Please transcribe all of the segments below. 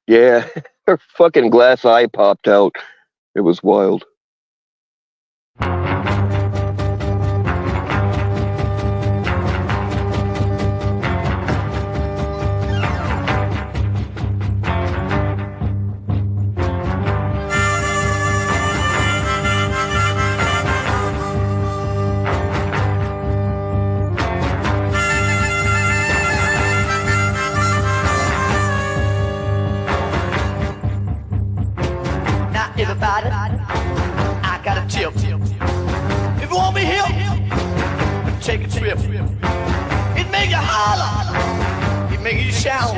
Yeah, her fucking glass eye popped out. It was wild. Now everybody, I got a tip. If you want me here, take a trip. It make you holler, it make you shout.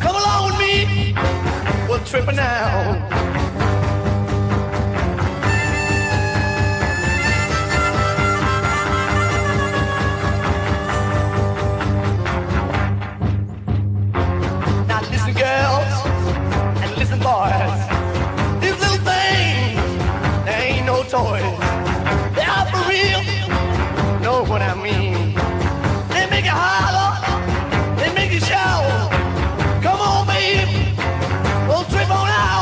Come along with me, we're tripping now. Now listen, girls, and listen, boys. These little things, they ain't no toys. They are for real. Know what I mean? They make you holler, they make you shout. Come on, baby, we'll trip on out.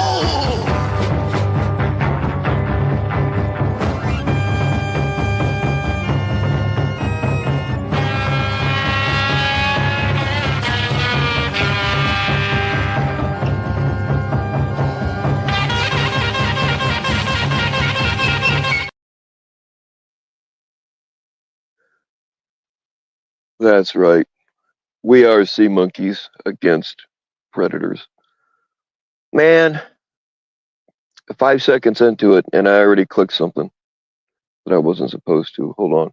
That's right. We are sea monkeys against predators. Man, 5 seconds into it, and I already clicked something that I wasn't supposed to. Hold on.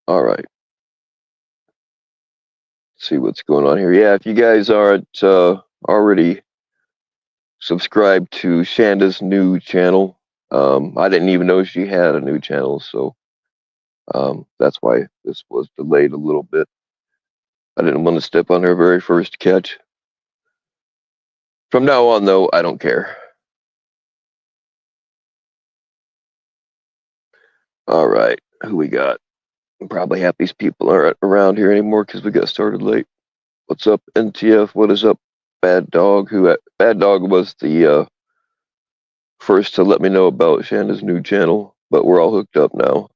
All right. See what's going on here. Yeah, if you guys aren't already subscribed to Shanda's new channel, I didn't even know she had a new channel, so that's why this was delayed a little bit. I didn't want to step on her very first catch. From now on, though, I don't care. All right, who we got? I'm probably half these people aren't around here anymore because we got started late. What's up, NTF? What is up, Bad Dog? Bad Dog was the first to let me know about Shanda's new channel, but we're all hooked up now.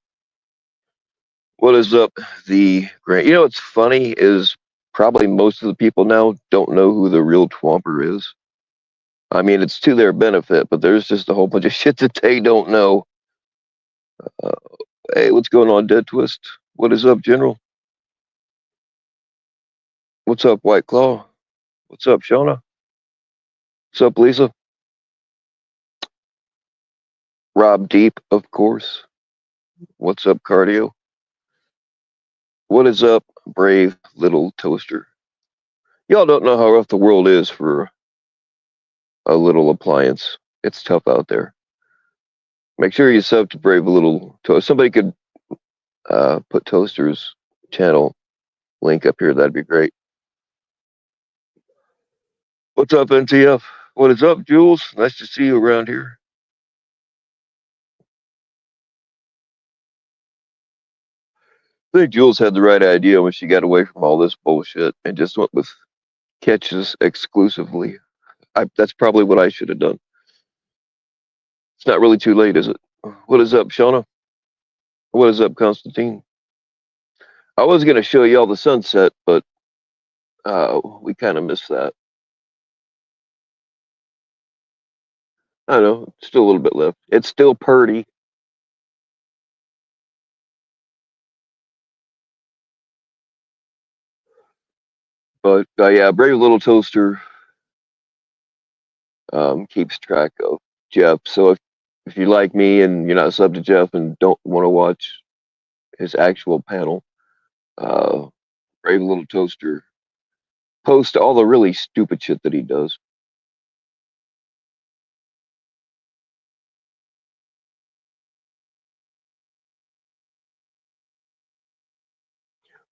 What is up, the Grant? You know what's funny is probably most of the people now don't know who the real Twomper is. I mean, it's to their benefit, but there's just a whole bunch of shit that they don't know. Uh, hey, what's going on, Dead Twist? What is up, General? What's up, White Claw? What's up, Shauna? What's up, Lisa? Rob Deep, of course. What's up, Cardio? What is up, Brave Little Toaster? Y'all don't know how rough the world is for a little appliance. It's tough out there. Make sure you sub to Brave Little Toaster. Somebody could put Toaster's channel link up here. That'd be great. What's up, NTF? What is up, Jules? Nice to see you around here. I think Jules had the right idea when she got away from all this bullshit and just went with catches exclusively. That's probably what I should have done. It's not really too late, is it? What is up, Shauna? What is up, Constantine? I was going to show you all the sunset, but we kind of missed that. I don't know. Still a little bit left. It's still purdy. But yeah, Brave Little Toaster keeps track of Jeff. So if you like me and you're not subbed to Jeff and don't want to watch his actual panel, Brave Little Toaster posts all the really stupid shit that he does.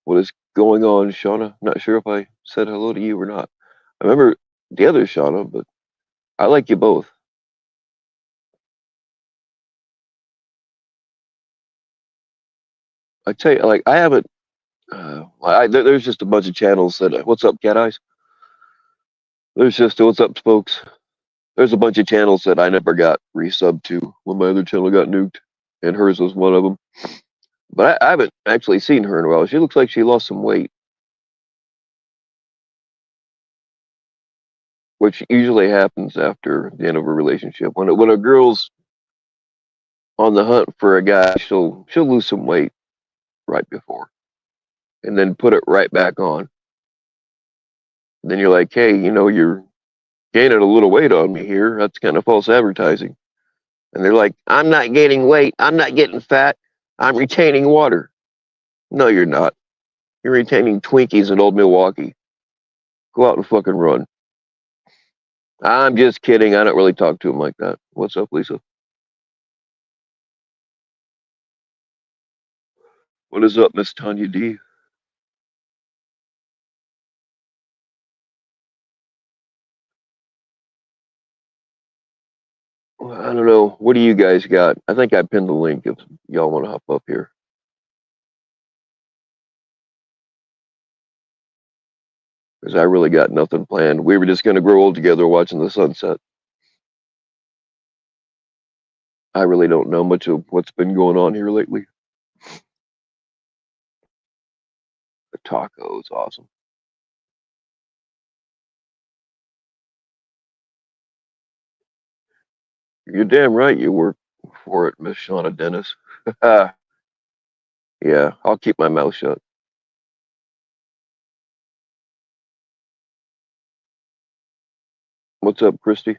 What is going on, Shauna? Not sure if I said hello to you or not. I remember the other Shauna, but I like you both. I tell you, like I haven't There's just a bunch of channels that. What's up, Cat Eyes? There's just what's up, folks. There's a bunch of channels that I never got resubbed to when my other channel got nuked, and hers was one of them. But I haven't actually seen her in a while. She looks like she lost some weight, which usually happens after the end of a relationship. When a girl's on the hunt for a guy, she'll lose some weight right before, and then put it right back on. Then you're like, hey, you're gaining a little weight on me here. That's kind of false advertising. And they're like, I'm not gaining weight. I'm not getting fat. I'm retaining water. No, you're not. You're retaining Twinkies in Old Milwaukee. Go out and fucking run. I'm just kidding. I don't really talk to him like that. What's up, Lisa? What is up, Miss Tanya D? Well, I don't know. What do you guys got? I think I pinned the link if y'all want to hop up here. Because I really got nothing planned. We were just going to grow old together watching the sunset. I really don't know much of what's been going on here lately. The taco is awesome. You're damn right you work for it, Miss Shauna Dennis. Yeah, I'll keep my mouth shut. What's up, Christy?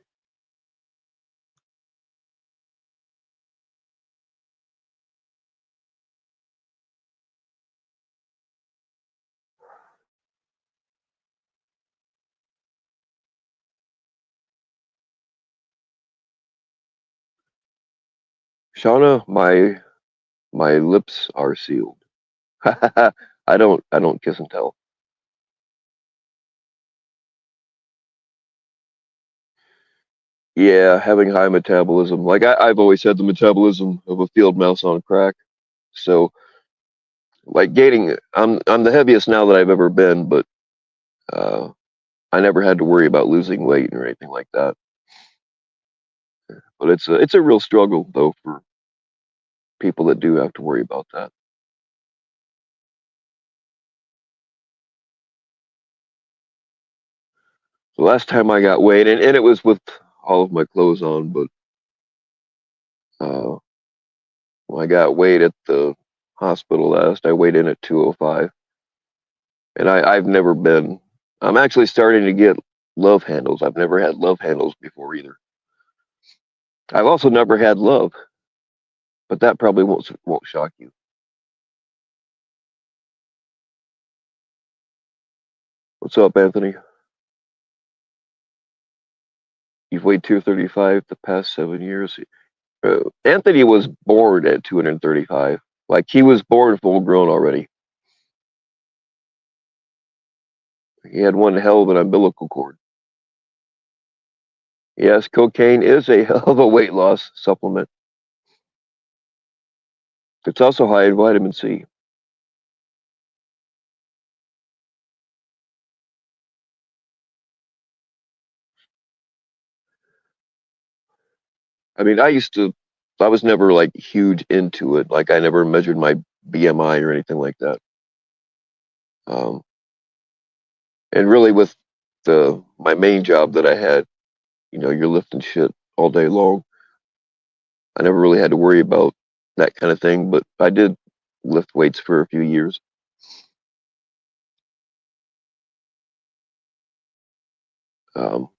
Shauna, my lips are sealed. I don't kiss and tell. Yeah, having high metabolism. Like I've always had the metabolism of a field mouse on crack. So like gaining, I'm the heaviest now that I've ever been, but uh, I never had to worry about losing weight or anything like that. But it's a real struggle though for people that do have to worry about that. The last time I got weighed, and it was with all of my clothes on, but uh, when I got weighed at the hospital last, I weighed in at 205, and I've never been. I'm actually starting to get love handles. I've never had love handles before either. I've also never had love, but that probably won't shock you. What's up, Anthony? You've weighed 235 the past 7 years. Anthony was born at 235. Like he was born full grown already. He had one hell of an umbilical cord. Yes, cocaine is a hell of a weight loss supplement. It's also high in vitamin C. I mean, I was never like huge into it. Like I never measured my BMI or anything like that. Um, and really, with my main job that I had, you're lifting shit all day long. I never really had to worry about that kind of thing, but I did lift weights for a few years. Um,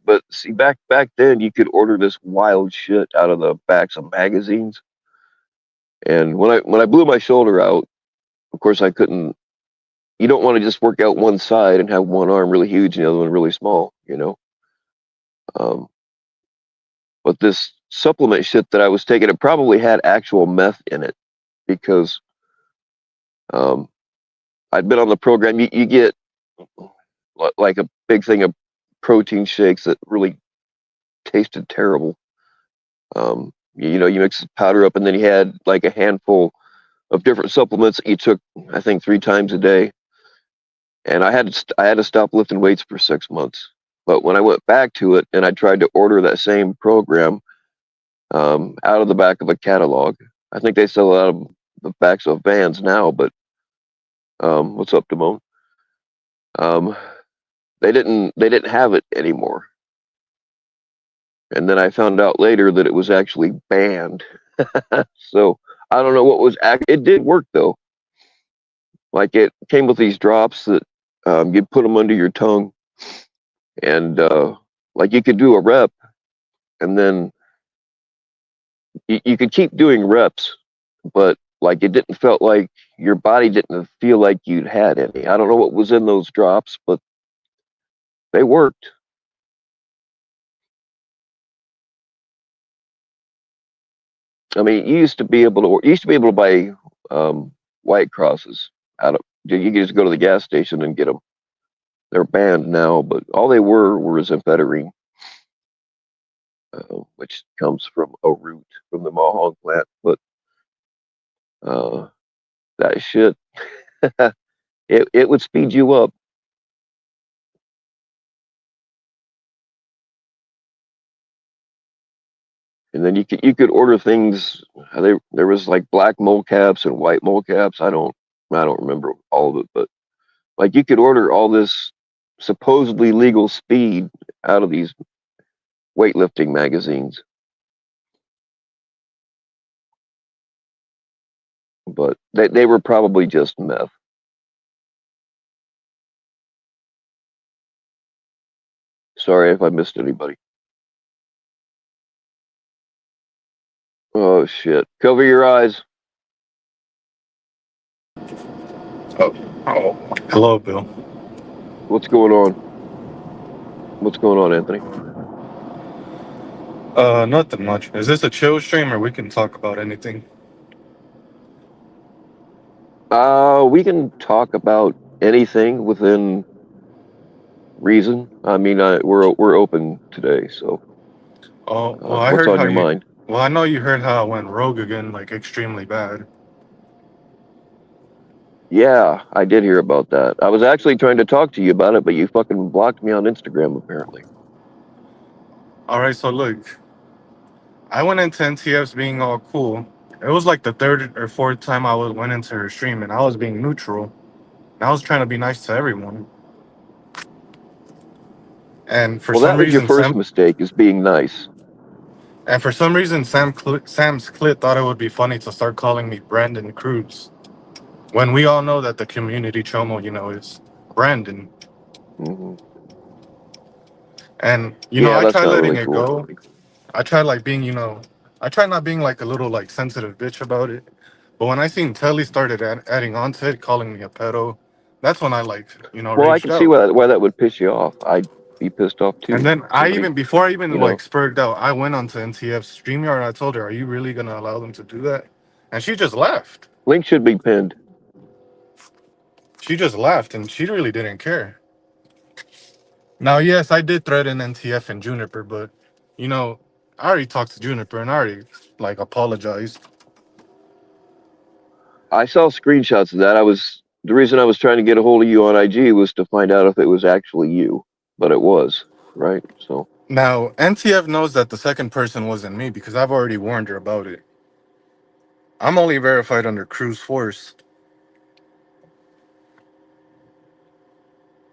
but see, back then, you could order this wild shit out of the backs of magazines. And when I blew my shoulder out, of course, I couldn't. You don't want to just work out one side and have one arm really huge and the other one really small. Um, but this supplement shit that I was taking, it probably had actual meth in it because um, I'd been on the program. You get like a big thing of protein shakes that really tasted terrible. You mix the powder up, and then you had like a handful of different supplements that you took, I think 3 times a day, and I had to stop lifting weights for 6 months. But when I went back to it and I tried to order that same program out of the back of a catalog, I think they sell it out of the backs of vans now. But what's up, Damone? Um, they didn't have it anymore. And then I found out later that it was actually banned. So I don't know what was. It did work though. Like it came with these drops that you'd put them under your tongue, and like you could do a rep, and then you could keep doing reps, but like it didn't felt like your body didn't feel like you'd had any. I don't know what was in those drops, but they worked. I mean, you used to be able to buy White Crosses out of. You could just go to the gas station and get them. They're banned now, but all they were amphetamine, which comes from a root from the mahong plant. But uh, that shit, it would speed you up. And then you could order things. There was like black mole caps and white mole caps. I don't remember all of it, but like you could order all this supposedly legal speed out of these weightlifting magazines, but they were probably just meth. Sorry if I missed anybody. Oh shit! Cover your eyes. Oh, hello, Bill. What's going on? What's going on, Anthony? Nothing much. Is this a chill stream or we can talk about anything? We can talk about anything within reason. I mean, we're open today, so Oh, well, I what's heard on how your you. mind? Well, I know you heard how I went rogue again, like extremely bad. Yeah, I did hear about that. I was actually trying to talk to you about it, but you fucking blocked me on Instagram, apparently. All right, so look, I went into NTF's being all cool. It was like the third or fourth time went into her stream, and I was being neutral. And I was trying to be nice to everyone. And for Well, some that was your reason, first mistake, is being nice. Sam's clit thought it would be funny to start calling me Brandon Cruz. When we all know that the community chomo, is Brandon. Hmm. And, Yeah, I that's try not letting really it cool. go. I try like being, I try not being like a little like sensitive bitch about it. But when I seen Telly started adding on to it, calling me a pedo, that's when I like, Well, I raged can see out. why that would piss you off. I'd be pissed off And too. then Somebody, before I even you like know, spurred out, I went onto NTF's StreamYard and I told her, "Are you really gonna allow them to do that?" And she just laughed. link should be pinned. She just laughed and she really didn't care. Now, yes, I did threaten NTF and Juniper, but I already talked to Juniper and I already like apologized. I saw screenshots of that. The reason I was trying to get a hold of you on IG was to find out if it was actually you, but it was, right? So, Now, NTF knows that the second person wasn't me because I've already warned her about it. I'm only verified under Cruise Force.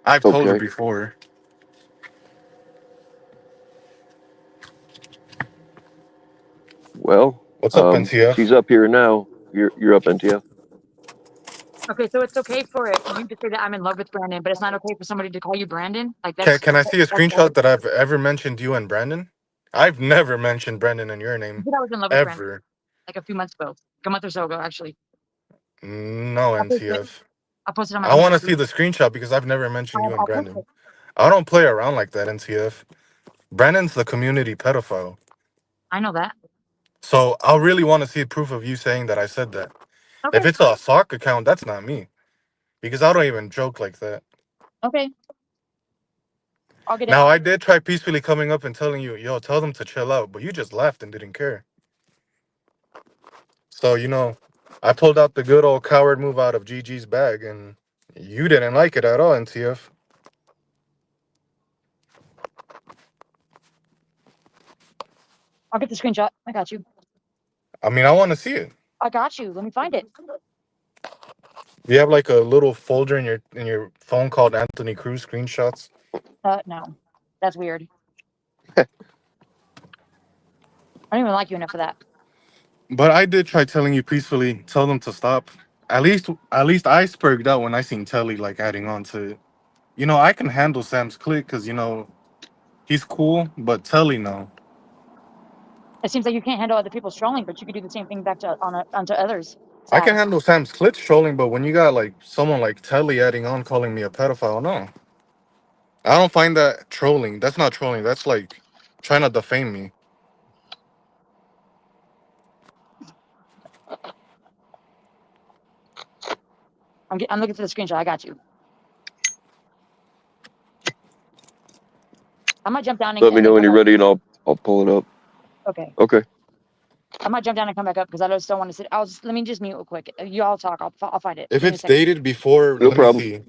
I've told her okay. before. Well, What's up, she's NTF? up here now. You're up, NTF. Okay, so it's okay for you to say that I'm in love with Brandon, but it's not okay for somebody to call you Brandon. Like Can I see a that's screenshot that I've ever mentioned you and Brandon? I've never mentioned Brandon in your I name. said I was in love with Brandon Ever. like a few months ago, like a month or so ago, actually. No, I'll post it. NTF. I'll post it on my I want to Instagram. see the screenshot because I've never mentioned you and I'll post Brandon. it. I don't play around like that, NTF. Brandon's the community pedophile. I know that. So I really want to see proof of you saying that I said that. If Okay. it's a sock account, that's not me. Because I don't even joke like that. Okay. I'll get it. Now, I did try peacefully coming up and telling you, yo, tell them to chill out, but you just laughed and didn't care. So, I pulled out the good old coward move out of GG's bag, and you didn't like it at all, NTF. I'll get the screenshot. I got you. I mean, I want to see it. I got you. Let me find it. You have like a little folder in your phone called Anthony Cruz screenshots. No. That's weird. I don't even like you enough for that. But I did try telling you peacefully, tell them to stop. At least I spurred out when I seen Telly like adding on to it. You know, I can handle Sam's clique because he's cool, but Telly no. It seems like you can't handle other people's trolling, but you can do the same thing back to onto others. I can Sad. handle Sam's clique trolling, but when you got like someone like Telly adding on calling me a pedophile, no. I don't find that trolling. That's not trolling. That's like trying to defame me. I'm looking for the screenshot. I got you. I might jump down Let me and know when come you're back. ready, and I'll pull it up. Okay. Okay. I might jump down and come back up because I just don't want to sit. Let me just mute real quick. You all talk. I'll find it. If Give me a it's second. dated before, No let me problem. see,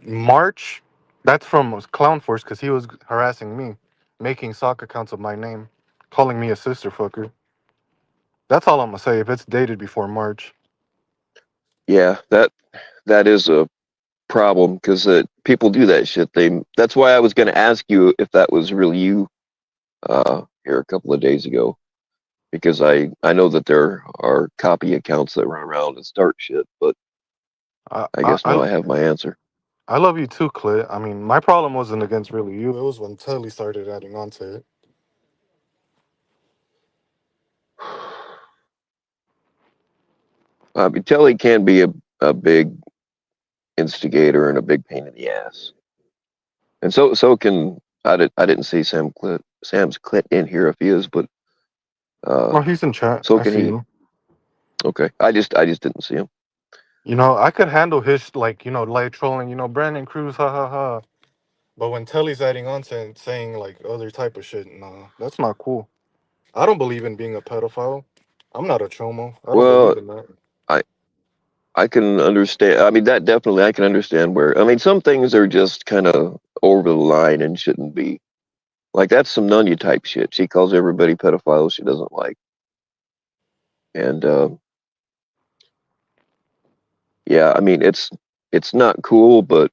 March, that's from Clown Force because he was harassing me, making sock accounts of my name, calling me a sister fucker. That's all I'm gonna say. If it's dated before March, Yeah, that is a problem because people do that shit. That's why I was going to ask you if that was really you here a couple of days ago, because I know that there are copy accounts that run around and start shit, but I I I guess now I, I have my answer. I love you too, Clit. I mean, my problem wasn't against really you. It was when Telly started adding on to it. Telly can be a big instigator and a big pain in the ass, and so can I didn't see Sam's Clit in here if he is, but Oh, uh, he's in chat. so I can see he. him. Okay, I just didn't see him. You know, I could handle his like light trolling. Brandon Cruz, ha ha ha. But when Telly's adding on to it, saying like other type of shit, nah, that's not cool. I don't believe in being a pedophile. I'm not a chomo. I don't Well, believe in that. I I can understand. I mean, that definitely I can understand where. I mean, some things are just kind of over the line and shouldn't be. Like that's some Nunya type shit. She calls everybody pedophiles she doesn't like, and yeah, I mean it's not cool, but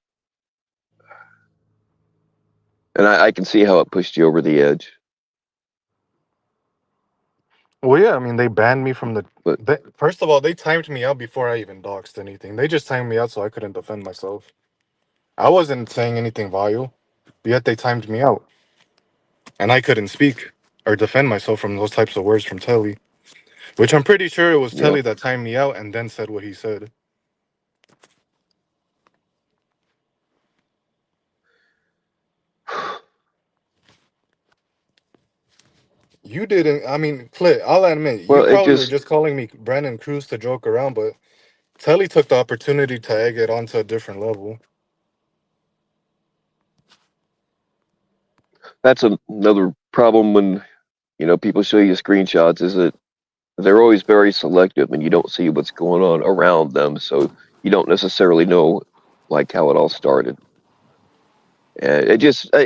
and I can see how it pushed you over the edge. Well, yeah, I mean, they banned me from the. But First of all, they timed me out before I even doxed anything. They just timed me out so I couldn't defend myself. I wasn't saying anything vile, yet they timed me out, and I couldn't speak or defend myself from those types of words from Telly, which I'm pretty sure it was yeah, Telly that timed me out and then said what he said. You didn't. I mean, Clit, I'll admit, you well, it probably were just just calling me Brandon Cruz to joke around, but Telly took the opportunity to egg it onto a different level. that's another problem when people show you screenshots is that they're always very selective and you don't see what's going on around them, so you don't necessarily know like how it all started. And it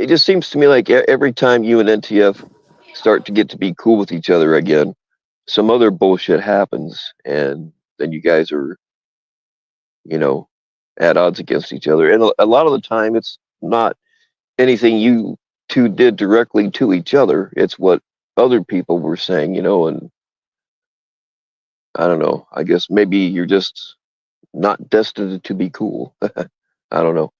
just seems to me like every time you and NTF start to get to be cool with each other again, some other bullshit happens, and then you guys are, you know, at odds against each other. And a lot of the time, it's not anything you two did directly to each other. It's what other people were saying, and I don't know. I guess maybe you're just not destined to be cool. I don't know.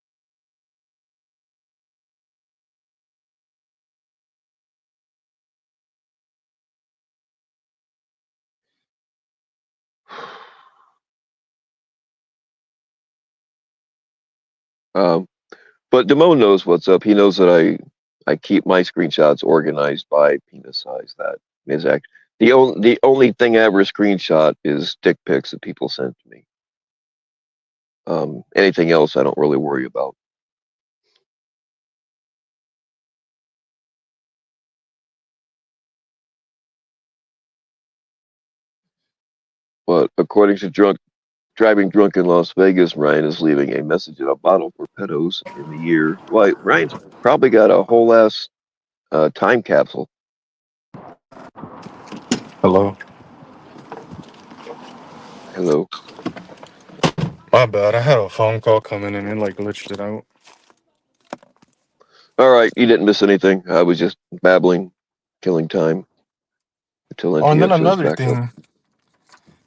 Um, but Damone knows what's up. He knows that I keep my screenshots organized by penis size. That is act. The only thing I ever screenshot is dick pics that people send to me. Anything else I don't really worry about. But according to driving drunk in Las Vegas, Ryan is leaving a message in a bottle for pedos in the year. Why, Ryan's probably got a whole ass time capsule. Hello. Hello. My bad. I had a phone call coming in and like glitched it out. All right, you didn't miss anything. I was just babbling, killing time until Oh, and then NTF shows another back up. thing,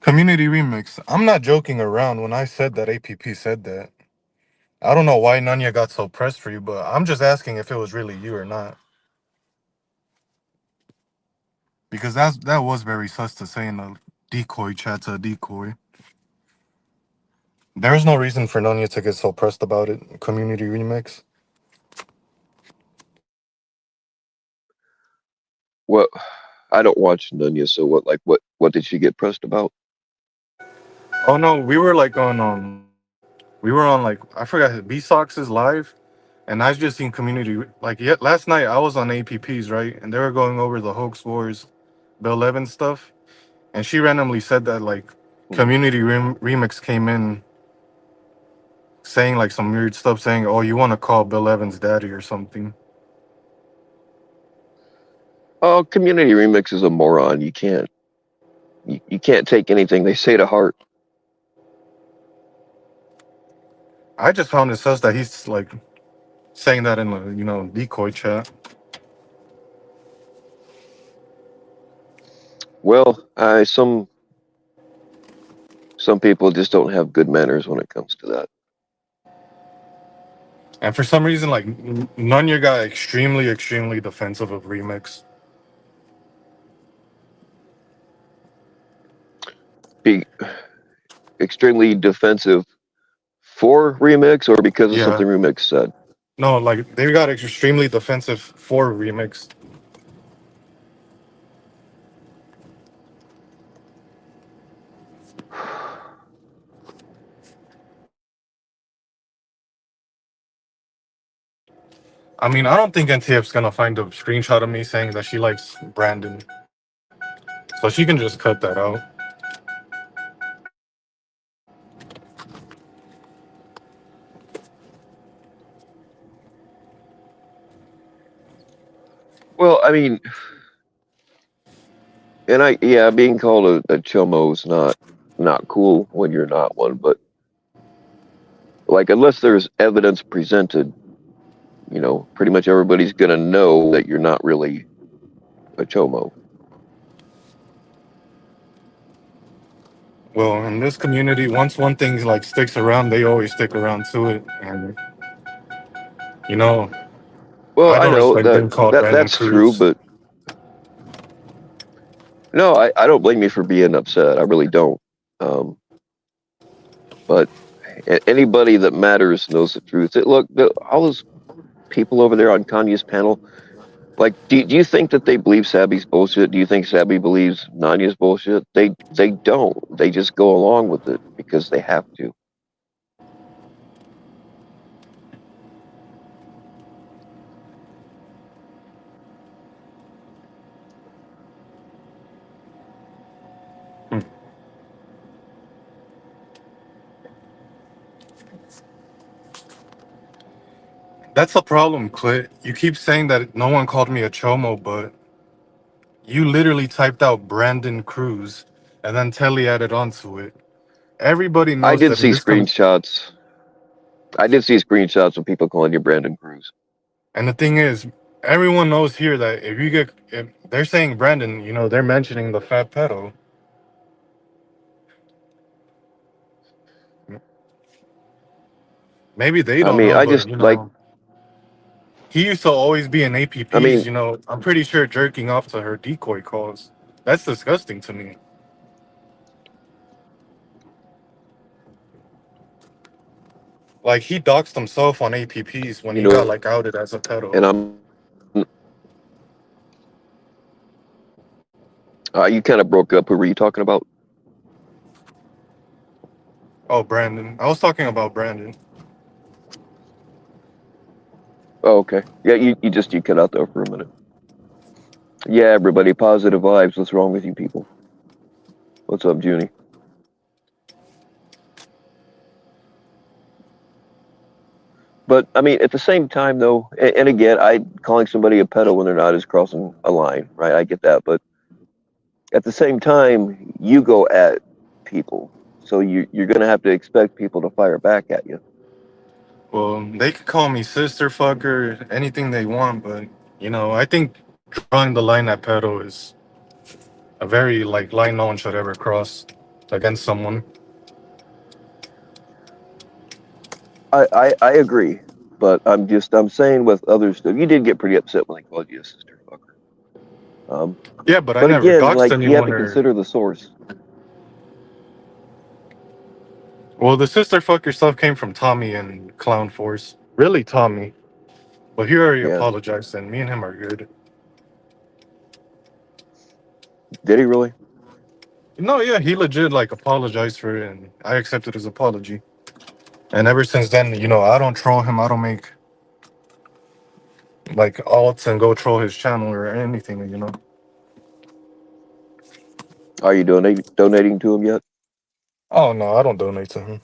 community remix. I'm not joking around when I said that APP said that. I don't know why Nanya got so pressed for you, but I'm just asking if it was really you or not. Because that was very sus to say in a decoy chat to a decoy. There's no reason for Nanya to get so pressed about it. Community remix. What? I don't watch Nunya, so what? Like, what did she get pressed about? Oh no, we were on like I forgot B Sox's live, and I just seen community like yet last night I was on APPs right, and they were going over the Hoax Wars, Bill Evans stuff, and she randomly said that like Mhm. remix came in saying like some weird stuff, saying oh you want to call Bill Evans daddy or something. Oh, Community Remix is a moron. You can't take anything they say to heart. I just found it says that he's like saying that in a decoy chat. Well, some people just don't have good manners when it comes to that. And for some reason, like Nunya got extremely defensive of remix. Be extremely defensive for Remix or because of Yeah, something Remix said. no, like they got extremely defensive for remix. I mean, I don't think NTF's gonna find a screenshot of me saying that she likes Brandon, so she can just cut that out. Well, I mean, and being called a chomo is not cool when you're not one, but like unless there's evidence presented, pretty much everybody's gonna know that you're not really a chomo. Well, in this community, once one thing like sticks around, they always stick around to it, and you know, Well, I I don't know respect that being called Brandon that's true, Cruz. but no, I don't blame you for being upset. I really don't. Um, but anybody that matters knows the truth. Look, all those people over there on Kanye's panel, like, do you think that they believe Sabby's bullshit? Do you think Sabby believes Nanya's bullshit? They don't. They just go along with it because they have to. Hmm. That's the problem, Clit. You keep saying that no one called me a chomo, but you literally typed out Brandon Cruz, and then Telly added onto it. Everybody I knows did that in see this screenshots. I did see screenshots of people calling you Brandon Cruz. and the thing is, everyone knows here that if they're saying Brandon, they're mentioning the fat pedo. Maybe they I don't mean, know, but he used to always be in I APPs. mean, I'm pretty sure jerking off to her decoy calls. That's disgusting to me. Like he doxed himself on APPs when you he got know, like outed as a pedo. and you kind of broke up. Who were you talking about? Oh, Brandon. I was talking about Brandon. Oh, okay. Yeah, you cut out there for a minute. Yeah, everybody, positive vibes. What's wrong with you people? What's up, Junie? But I mean, at the same time, though, and again, I calling somebody a pedo when they're not is crossing a line, right? I get that, but at the same time, you go at people, so you're going to have to expect people to fire back at you. Well, they could call me sister fucker, anything they want, but I think drawing the line at pedo is a very like line no one should ever cross against someone. I agree, but I'm saying with other stuff, you did get pretty upset when they called you a sister fucker. Yeah, but I But never again, doxed like you have anyone to or. consider the source. Well, the sister fucker stuff came from Tommy and Clown Force. Really, Tommy. But he already Yeah, apologized, and me and him are good. did he really? No, yeah, he legit like apologized for it, and I accepted his apology. And ever since then, I don't troll him. I don't make like alts and go troll his channel or anything. Are you donating to him yet? Oh no, I don't donate to him.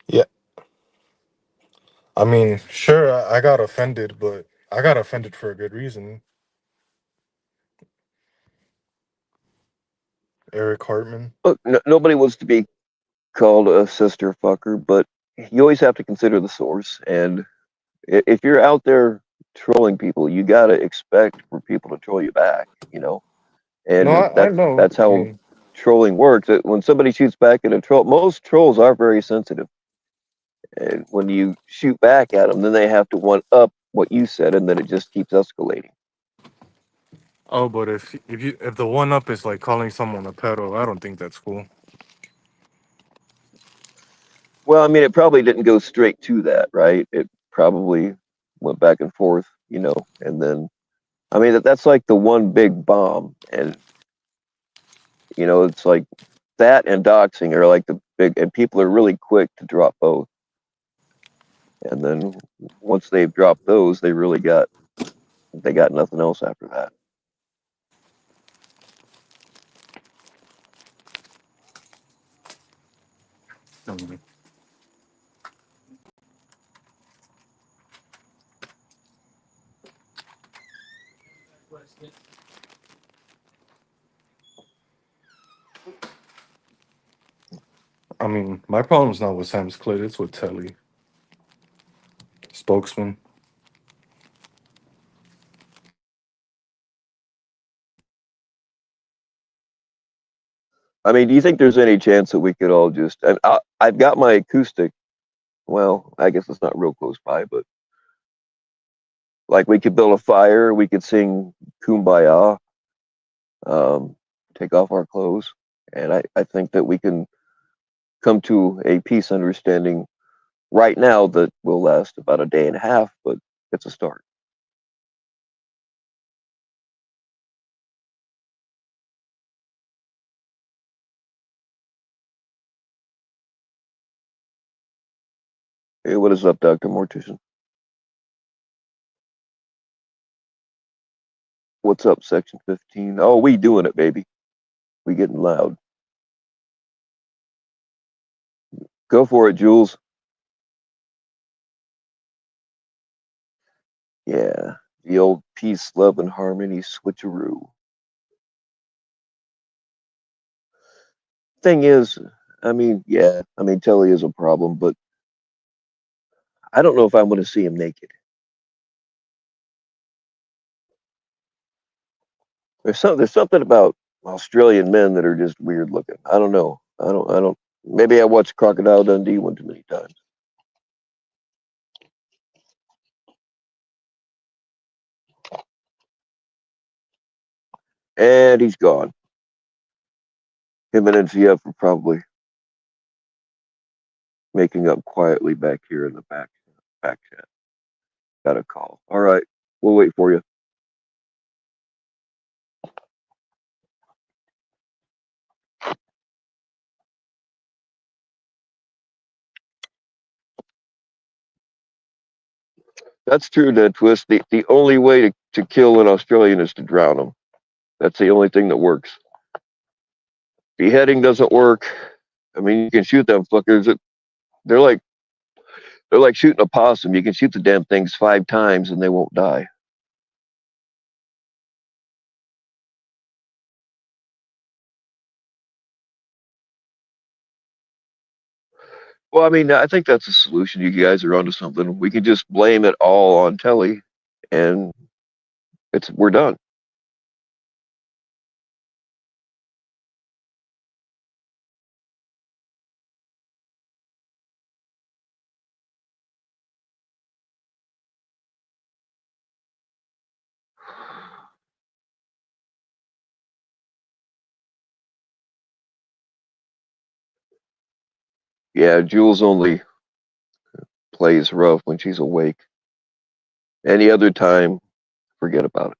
Yeah, I mean, sure, I got offended, but I got offended for a good reason. Eric Hartman. Look, nobody wants to be called a sister fucker, but you always have to consider the source. And if you're out there trolling people, you got to expect for people to troll you back, No, and I know. that's I how mean, trolling works. When somebody shoots back at a troll, most trolls are very sensitive, and when you shoot back at them, then they have to one up what you said, and then it just keeps escalating. oh, but if the one up is like calling someone a pedo, I don't think that's cool. Well, I mean, it probably didn't go straight to that, right? It probably went back and forth, and then I mean that's like the one big bomb, and it's like that and doxing are like the big, and people are really quick to drop both. And then once they've dropped those, they got nothing else after that. Mhm. I mean, my problem's not with Sam Split, it's with Telly, spokesman. I mean, do you think there's any chance that we could all just? And I've got my acoustic. Well, I guess it's not real close by, but like we could build a fire, we could sing "Kumbaya," um, take off our clothes, and I think that we can come to a peace understanding right now that will last about a day and a half, but it's a start. Hey, what is up, Dr. Mortician? What's up, Section 15? Oh, we doing it, baby. We getting loud. Go for it, Jules. Yeah, the old peace, love, and harmony switcheroo. Thing is, I mean, yeah, I mean, Telly is a problem, but I don't know if I want to see him naked. There's something about Australian men that are just weird looking. I don't know. I don't. Maybe I watched Crocodile Dundee one too many times. And he's gone. Him and NCF are probably making up quietly back here in the back chat. Got a call. All right, we'll wait for you. That's true, Ned Twist. The only way to kill an Australian is to drown them. That's the only thing that works. Beheading doesn't work. I mean, you can shoot them fuckers. They're like they're like shooting a possum. You can shoot the damn things 5 times and they won't die. Well, I mean, I think that's a solution. You guys are onto something. We can just blame it all on Telly, and we're done. Yeah, Jules only plays rough when she's awake. Any other time, forget about it.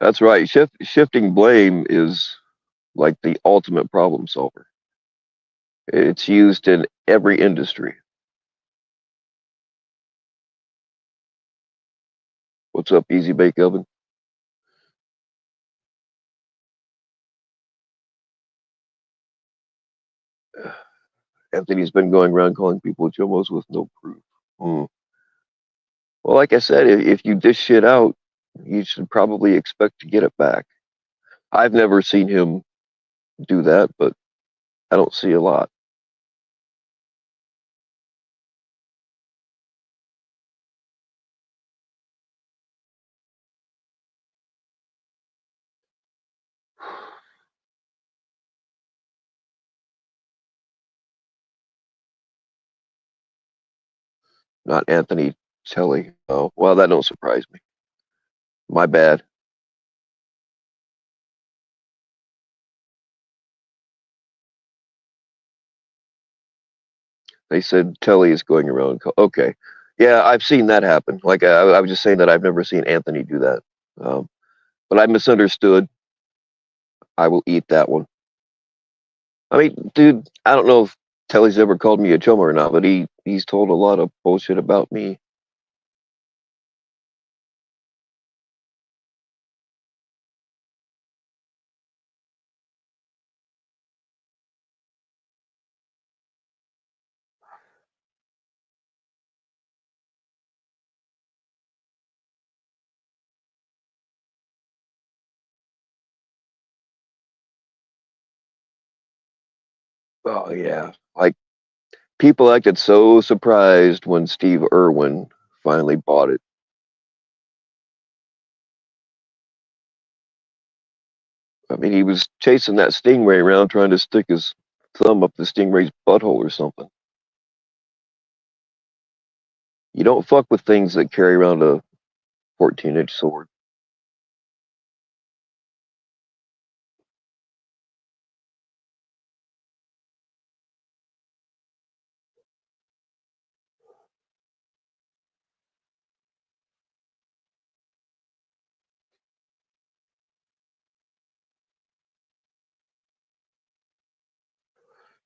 That's right. Shifting blame is like the ultimate problem solver. It's used in every industry. What's up, Easy Bake Oven? Anthony's been going around calling people chomos with no proof. Hmm. Well, like I said, if you dish shit out, you should probably expect to get it back. I've never seen him do that, but I don't see a lot. Not Anthony Telly. Oh, well, that don't surprise me. My bad. They said Telly is going around. Okay, yeah, I've seen that happen. Like I was just saying that I've never seen Anthony do that. Um, but I misunderstood. I will eat that one. I mean, dude, I don't know if Telly's ever called me a chummer or not, but he's told a lot of bullshit about me. Oh yeah, like people acted so surprised when Steve Irwin finally bought it. I mean, he was chasing that stingray around trying to stick his thumb up the stingray's butthole or something. You don't fuck with things that carry around a 14-inch sword.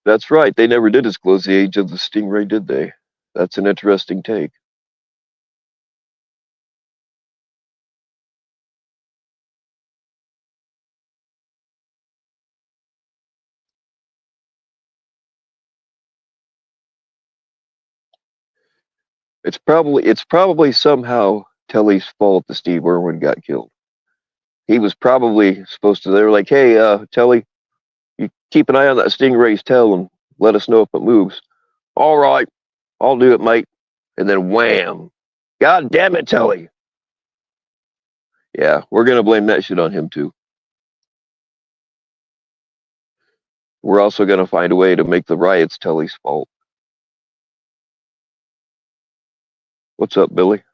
That's right. They never did disclose the age of the stingray, did they? That's an interesting take. It's probably somehow Telly's fault that Steve Irwin got killed. He was probably supposed to. They were like, "Hey, Telly, you keep an eye on that stingray's tail and let us know if it moves." All right, I'll do it, mate. And then wham! God damn it, Telly. Yeah, we're gonna blame that shit on him too. We're also gonna find a way to make the riots Telly's fault. What's up, Billy?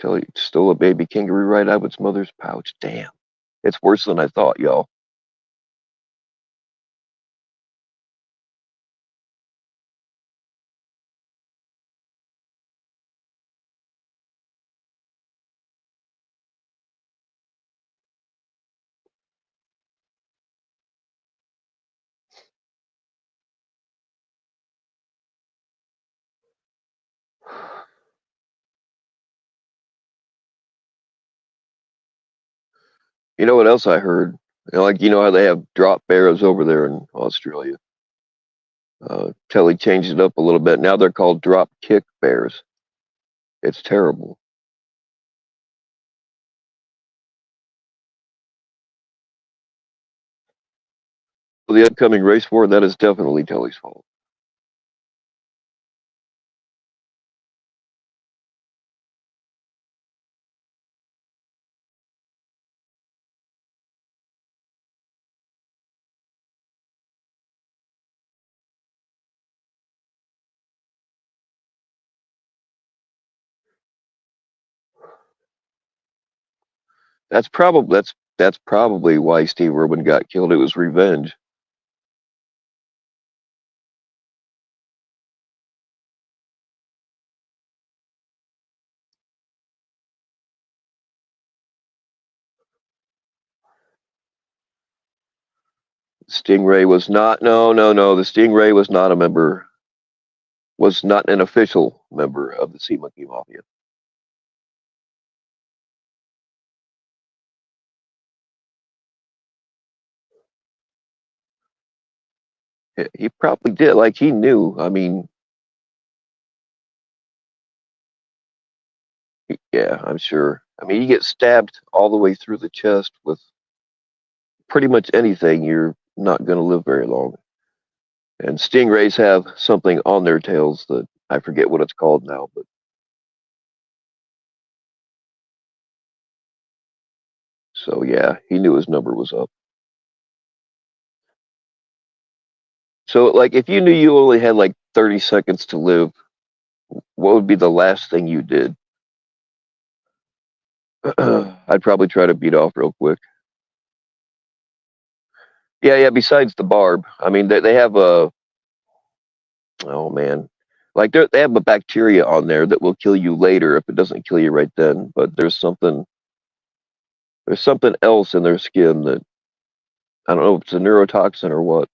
Telly stole a baby kangaroo right out of its mother's pouch. Damn, it's worse than I thought, y'all. You know what else I heard? Like you know how they have drop bears over there in Australia. Telly changed it up a little bit. Now they're called drop kick bears. It's terrible. For the upcoming race war, that is definitely Telly's fault. That's probably why Steve Irwin got killed. It was revenge. Stingray was not. No, no, no. The Stingray was not a member. Was not an official member of the Sea Monkey Mafia. He probably did. Like he knew. I mean, yeah, I'm sure. I mean, you get stabbed all the way through the chest with pretty much anything, you're not going to live very long. And stingrays have something on their tails that I forget what it's called now, but so yeah, he knew his number was up. So like if you knew you only had like 30 seconds to live, what would be the last thing you did? I'd probably try to beat off real quick. Yeah, yeah, besides the barb. I mean they have a oh man. Like they have a bacteria on there that will kill you later if it doesn't kill you right then, but there's something else in their skin that I don't know if it's a neurotoxin or what.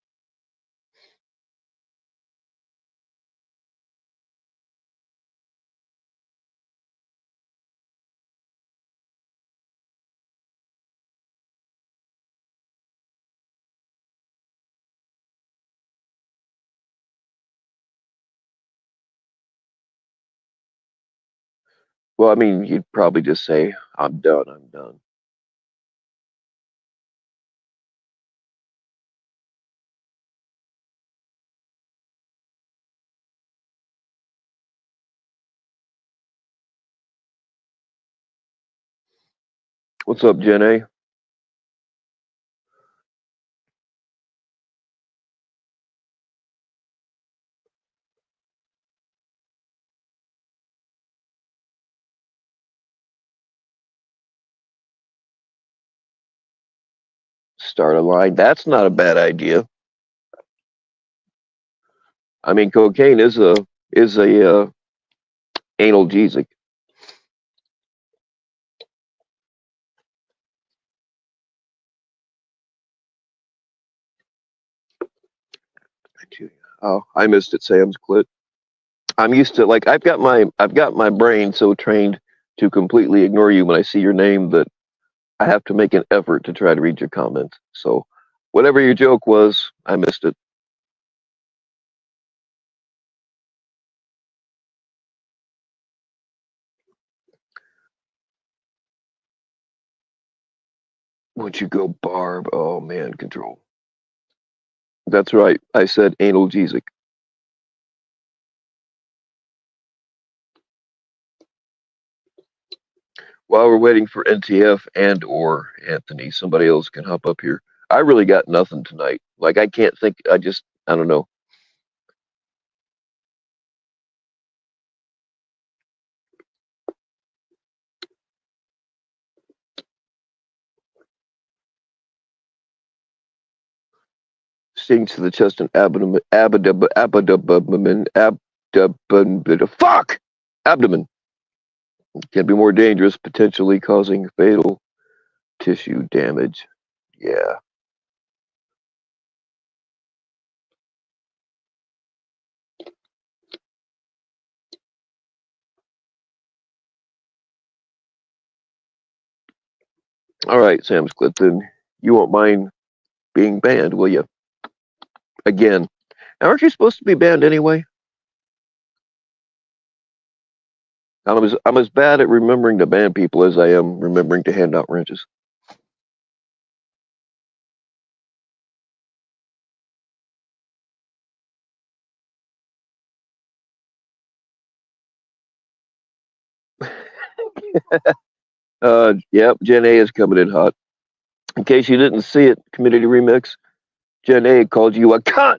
Well, I mean, you'd probably just say, I'm done, I'm done. What's up, Jen A? Start a line. That's not a bad idea. I mean, cocaine is a analgesic. Oh, I missed it, Sam's clit. I'm used to like I've got my brain so trained to completely ignore you when I see your name that I have to make an effort to try to read your comments. So whatever your joke was, I missed it. Would you go barb? Oh man, control. That's right. I said analgesic. While we're waiting for NTF and or Anthony, somebody else can hop up here. I really got nothing tonight. Like I can't think. I don't know. Stings to the chest and abdomen. Fuck! Abdomen can be more dangerous, potentially causing fatal tissue damage. Yeah. All right, Sam Clifton, you won't mind being banned, will you? Again. Aren't you supposed to be banned anyway? I'm as bad at remembering to ban people as I am remembering to hand out wrenches. Yep, Gen A is coming in hot. In case you didn't see it, Community Remix, Gen A called you a cunt.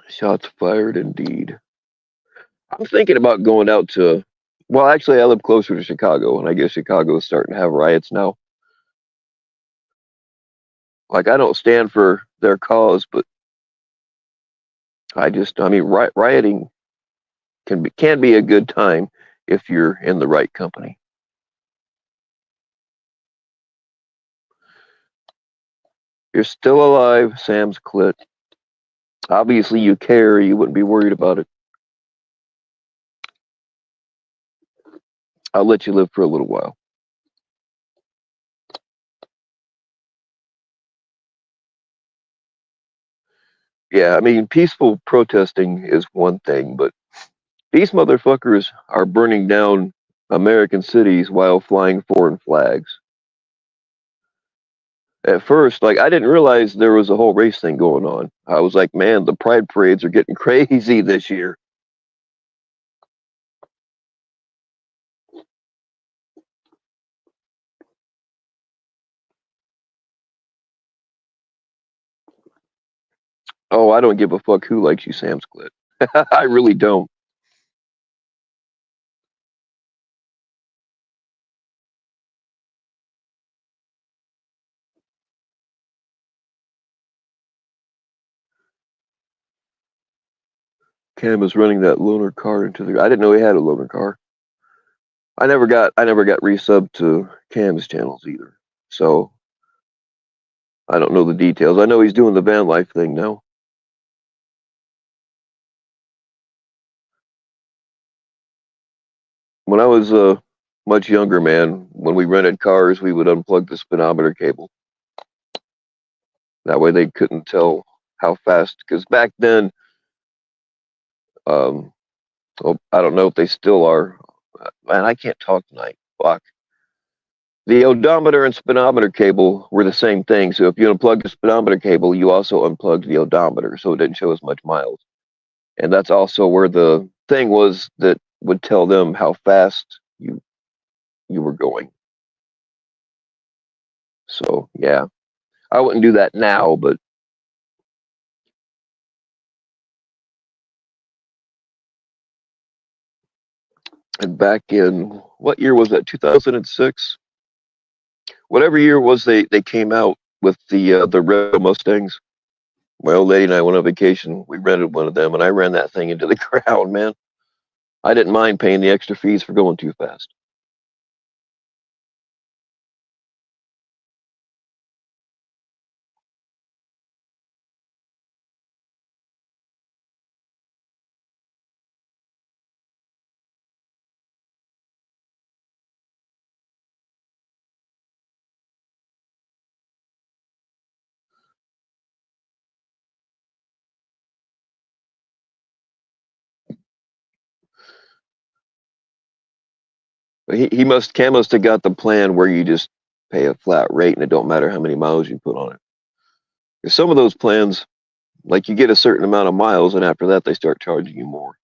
Shots fired indeed. I'm thinking about going out to, well, actually, I live closer to Chicago, and I guess Chicago is starting to have riots now. Like, I don't stand for their cause, but I mean, rioting can be a good time if you're in the right company. You're still alive, Sam's clit. Obviously, you care. You wouldn't be worried about it. I'll let you live for a little while. Yeah, I mean, peaceful protesting is one thing, but these motherfuckers are burning down American cities while flying foreign flags. At first, like, I didn't realize there was a whole race thing going on. I was like, man, the pride parades are getting crazy this year. Oh, I don't give a fuck who likes you, Sam's clit. I really don't. Cam is running that loaner car into the. I didn't know he had a loaner car. I never got resubbed to Cam's channels either. So I don't know the details. I know he's doing the van life thing now. When I was a much younger man, when we rented cars, we would unplug the speedometer cable. That way they couldn't tell how fast. Because back then, um, well, I don't know if they still are. Man, I can't talk tonight. Fuck. The odometer and speedometer cable were the same thing. So if you unplugged the speedometer cable, you also unplugged the odometer, so it didn't show as much miles. And that's also where the thing was that would tell them how fast you were going. So yeah, I wouldn't do that now, but back in what year was that? 2006. Whatever year was they came out with the red Mustangs. My old lady and I went on vacation. We rented one of them, and I ran that thing into the ground, man. I didn't mind paying the extra fees for going too fast. But Cam must have got the plan where you just pay a flat rate and it don't matter how many miles you put on it. 'Cause some of those plans, like you get a certain amount of miles, and after that they start charging you more.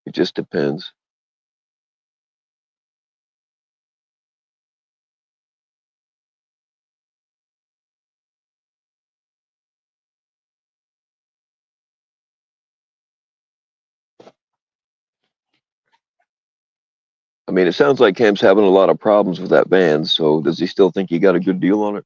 It just depends. I mean, it sounds like Cam's having a lot of problems with that van. So does he still think he got a good deal on it?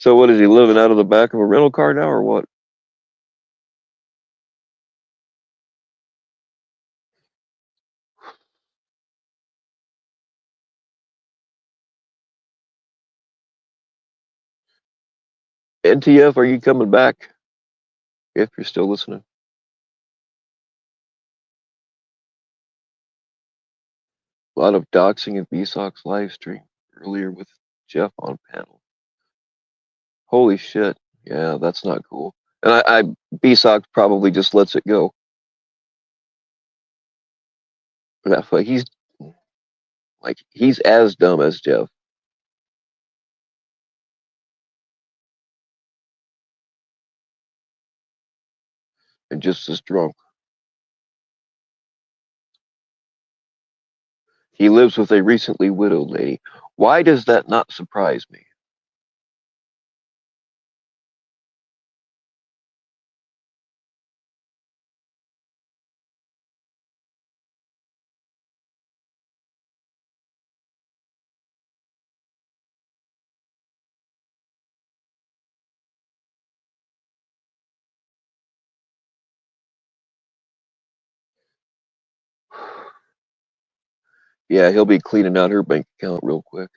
So what is he living out of the back of a rental car now, or what? NTF, are you coming back? If you're still listening. A lot of doxing in BSOC's live stream earlier with Jeff on panel. Holy shit. Yeah, that's not cool. And I BSOC probably just lets it go. He's he's as dumb as Jeff. And just as drunk. He lives with a recently widowed lady. Why does that not surprise me? Yeah, he'll be cleaning out her bank account real quick.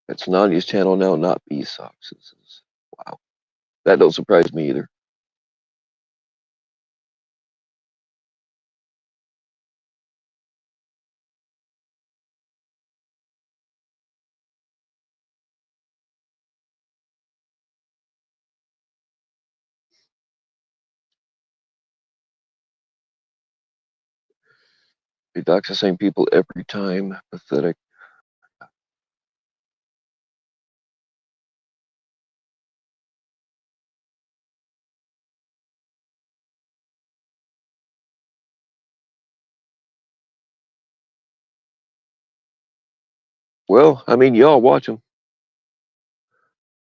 It's Nanya's channel now, not BSOC's. Wow. That don't surprise me either. They dox the same people every time. Pathetic. Well, I mean, y'all watch them.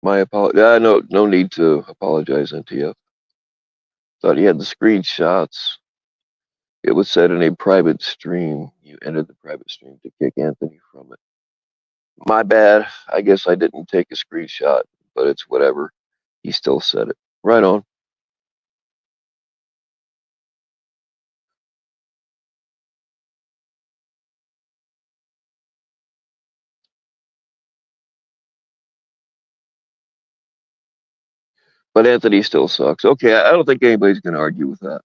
My apology. No need to apologize, NTF. Thought you had the screenshots. It was said in a private stream. You entered the private stream to kick Anthony from it. My bad. I guess I didn't take a screenshot, but it's whatever. He still said it. Right on. But Anthony still sucks. Okay, I don't think anybody's going to argue with that.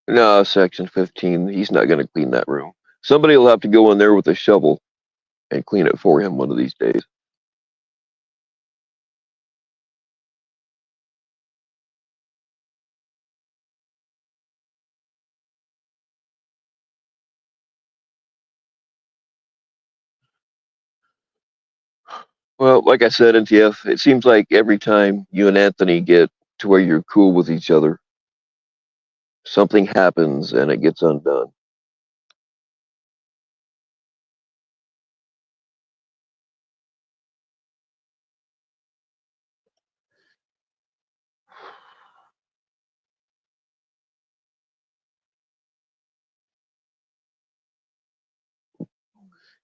No, Section 15, he's not going to clean that room. Somebody will have to go in there with a shovel and clean it for him one of these days. Well, like I said, NTF, it seems like every time you and Anthony get to where you're cool with each other, something happens and it gets undone.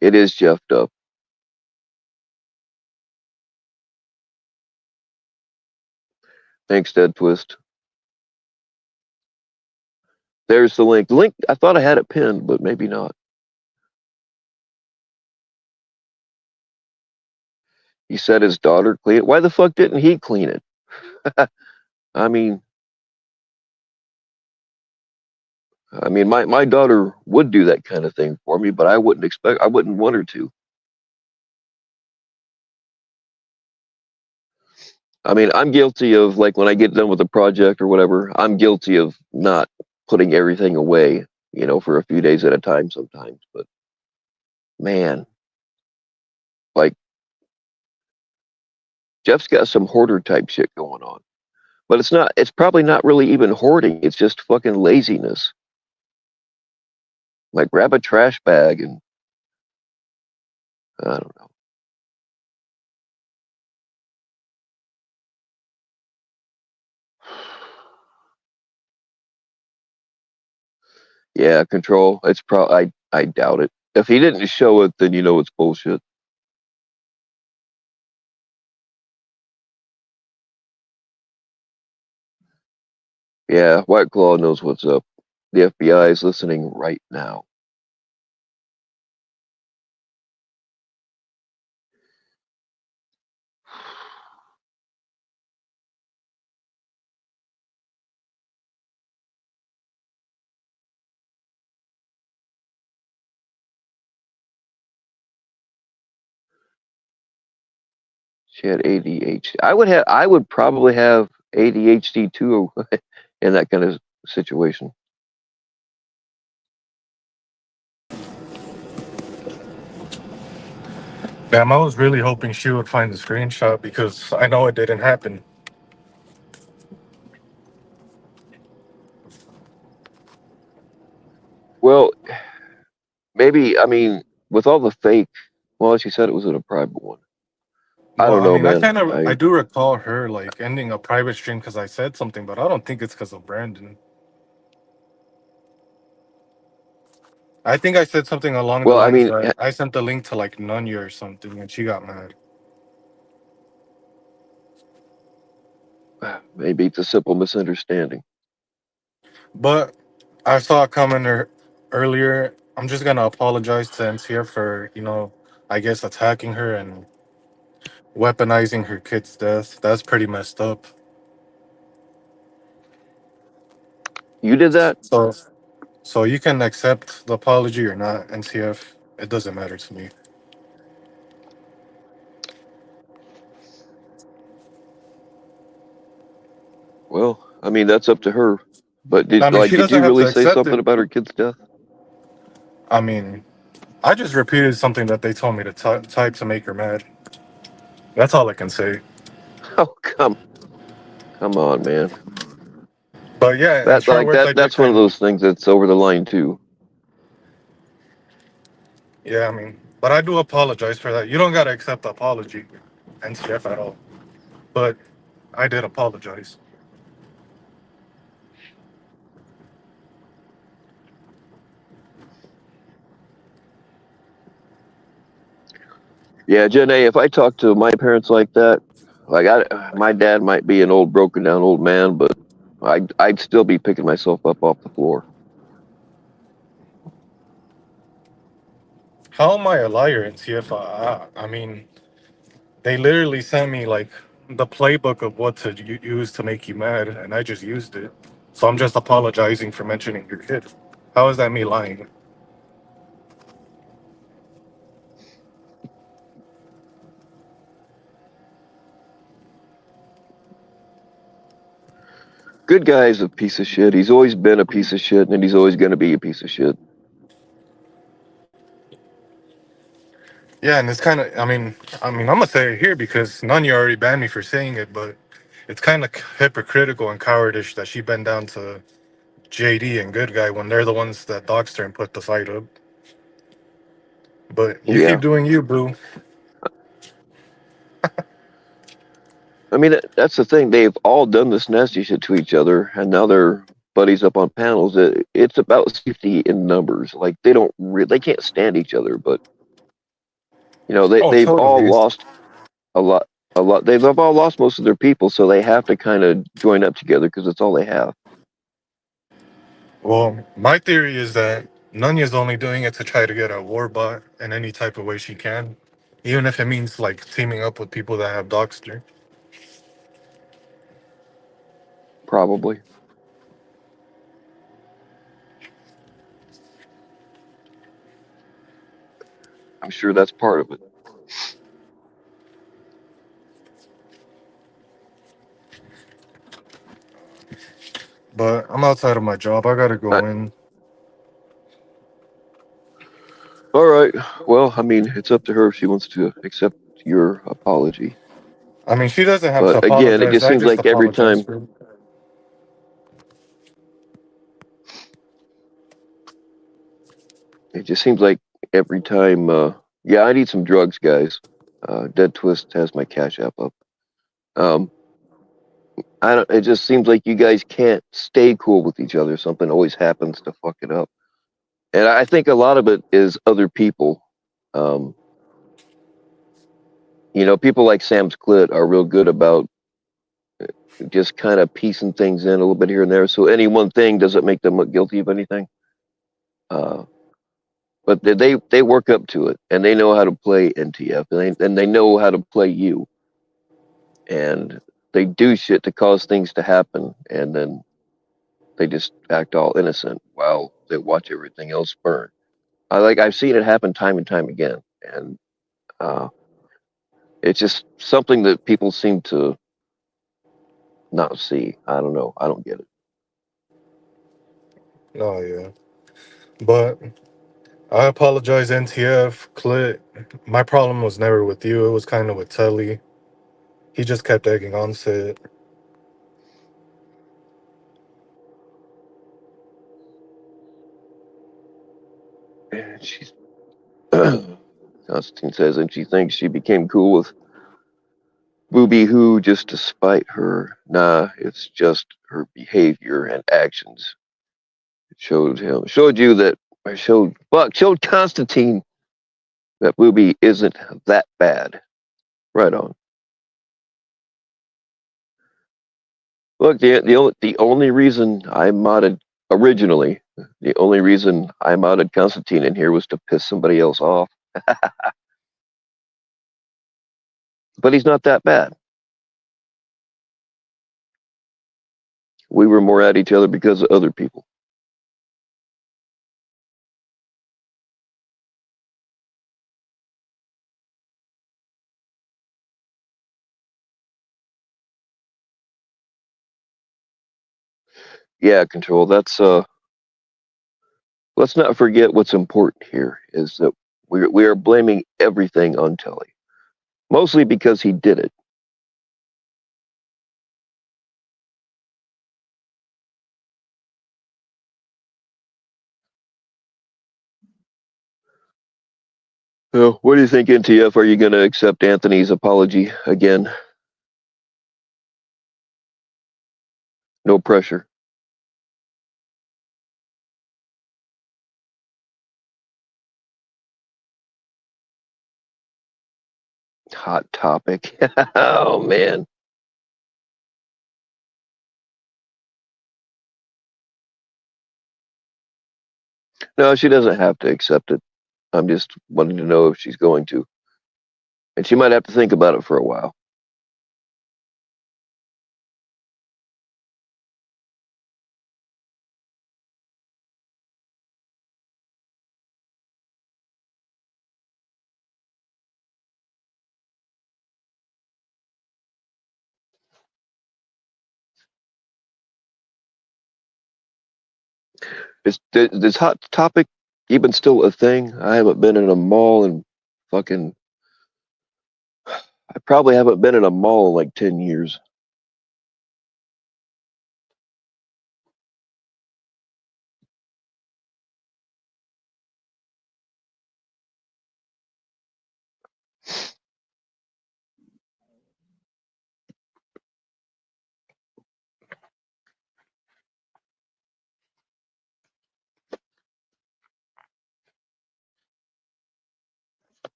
It is Jeffed up. Thanks, Dead Twist. There's the link. The link, I thought I had it pinned, but maybe not. He said his daughter clean it. Why the fuck didn't he clean it? I mean, my daughter would do that kind of thing for me, but I wouldn't want her to. I mean, I'm guilty of, like, when I get done with a project or whatever, I'm guilty of not putting everything away, for a few days at a time sometimes. But man, like, Jeff's got some hoarder type shit going on. But it's probably not really even hoarding. It's just fucking laziness. Like, grab a trash bag and I don't know. Yeah, control. It's I doubt it. If he didn't show it, then you know it's bullshit. Yeah, White Claw knows what's up. The FBI is listening right now. She had ADHD. I would probably have ADHD too in that kind of situation. Damn, I was really hoping she would find the screenshot because I know it didn't happen. Well, maybe I mean with all the fake. Well, she said it was in a private one. I Well, don't I know, mean, man. I do recall her like ending a private stream because I said something, but I don't think it's because of Brandon. I think I said something along the Well, I lines mean, that I sent the link to like Nunya or something, and she got mad. maybe it's a simple misunderstanding. But I saw a commenter earlier. I'm just gonna apologize to NCF for I guess attacking her and weaponizing her kid's death. That's pretty messed up. You did that? So so you can accept the apology or not, NCF. It doesn't matter to me. Well, I mean, that's up to her. But I mean, she did doesn't you have to really say accept something it. about her kid's death? I mean, I just repeated something that they told me to type to make her mad. That's all I can say. Oh, come on, man. But yeah, in short words, I did That's one of kind of. those things that's over the line too. Yeah, I mean, but I do apologize for that. You don't gotta accept the apology, NCF at all. But I did apologize. Yeah, Janae, if I talk to my parents like that, my dad might be an old broken down old man, but I'd still be picking myself up off the floor. How am I a liar, NCF? I mean, they literally sent me like the playbook of what to use to make you mad, and I just used it. So I'm just apologizing for mentioning your kid. How is that me lying? Good guy's a piece of shit. He's always been a piece of shit, and he's always going to be a piece of shit. Yeah, and it's kind of. I'm gonna say it here because Nanya already banned me for saying it, but it's kind of hypocritical and cowardish that she bent down to JD and Good Guy when they're the ones that doxed her and put the fight up. But you keep Yeah. doing you, boo. I mean, that's the thing. They've all done this nasty shit to each other, and now they're buddies up on panels. It's about safety in numbers. Like they can't stand each other, but Oh, they've all totally. lost a lot, a lot. They've all lost most of their people, so they have to kind of join up together because it's all they have. Well, my theory is that Nunya's only doing it to try to get a war bot in any type of way she can, even if it means like teaming up with people that have doxed her. Probably. I'm sure that's part of it. But I'm outside of my job. I gotta I, go in. all right. Well, I mean, it's up to her if she wants to accept your apology. I mean, she doesn't have to But again, it apologize. just I seems just like every apologize time for. it just seems like every time. Yeah, I need some drugs, guys. Dead Twist has my cash app up. Um, I don't. It just seems like you guys can't stay cool with each other. Something always happens to fuck it up. And I think a lot of it is other people. Um, people like Sam's Clit are real good about just kind of piecing things in a little bit here and there. So any one thing doesn't make them look guilty of anything. Uh, but they work up to it, and they know how to play NTF, and they know how to play you, and they do shit to cause things to happen, and then they just act all innocent while they watch everything else burn. I've seen it happen time and time again, and uh, it's just something that people seem to not see. I don't know. I don't get it. Oh yeah, but I apologize, NTF, Clit. My problem was never with you. It was kind of with Telly. He just kept egging on Sid. And she's Constantine says, and she thinks she became cool with Booby Who just to spite her. Nah, it's just her behavior and actions. It showed you that, showed Constantine that Booby isn't that bad. Right on. Look, the only reason I modded originally, the only reason I modded Constantine in here was to piss somebody else off. But he's not that bad. We were more at each other because of other people. Yeah, Control. Let's not forget what's important here is that we are blaming everything on Tully, mostly because he did it. So, what do you think, NTF? Are you going to accept Anthony's apology again? No pressure. Hot topic. Oh man. No, she doesn't have to accept it. I'm just wanting to know if she's going to, and she might have to think about it for a while. Is this hot topic even still a thing? I haven't been in a mall in fucking. I probably haven't been in a mall in like 10 years.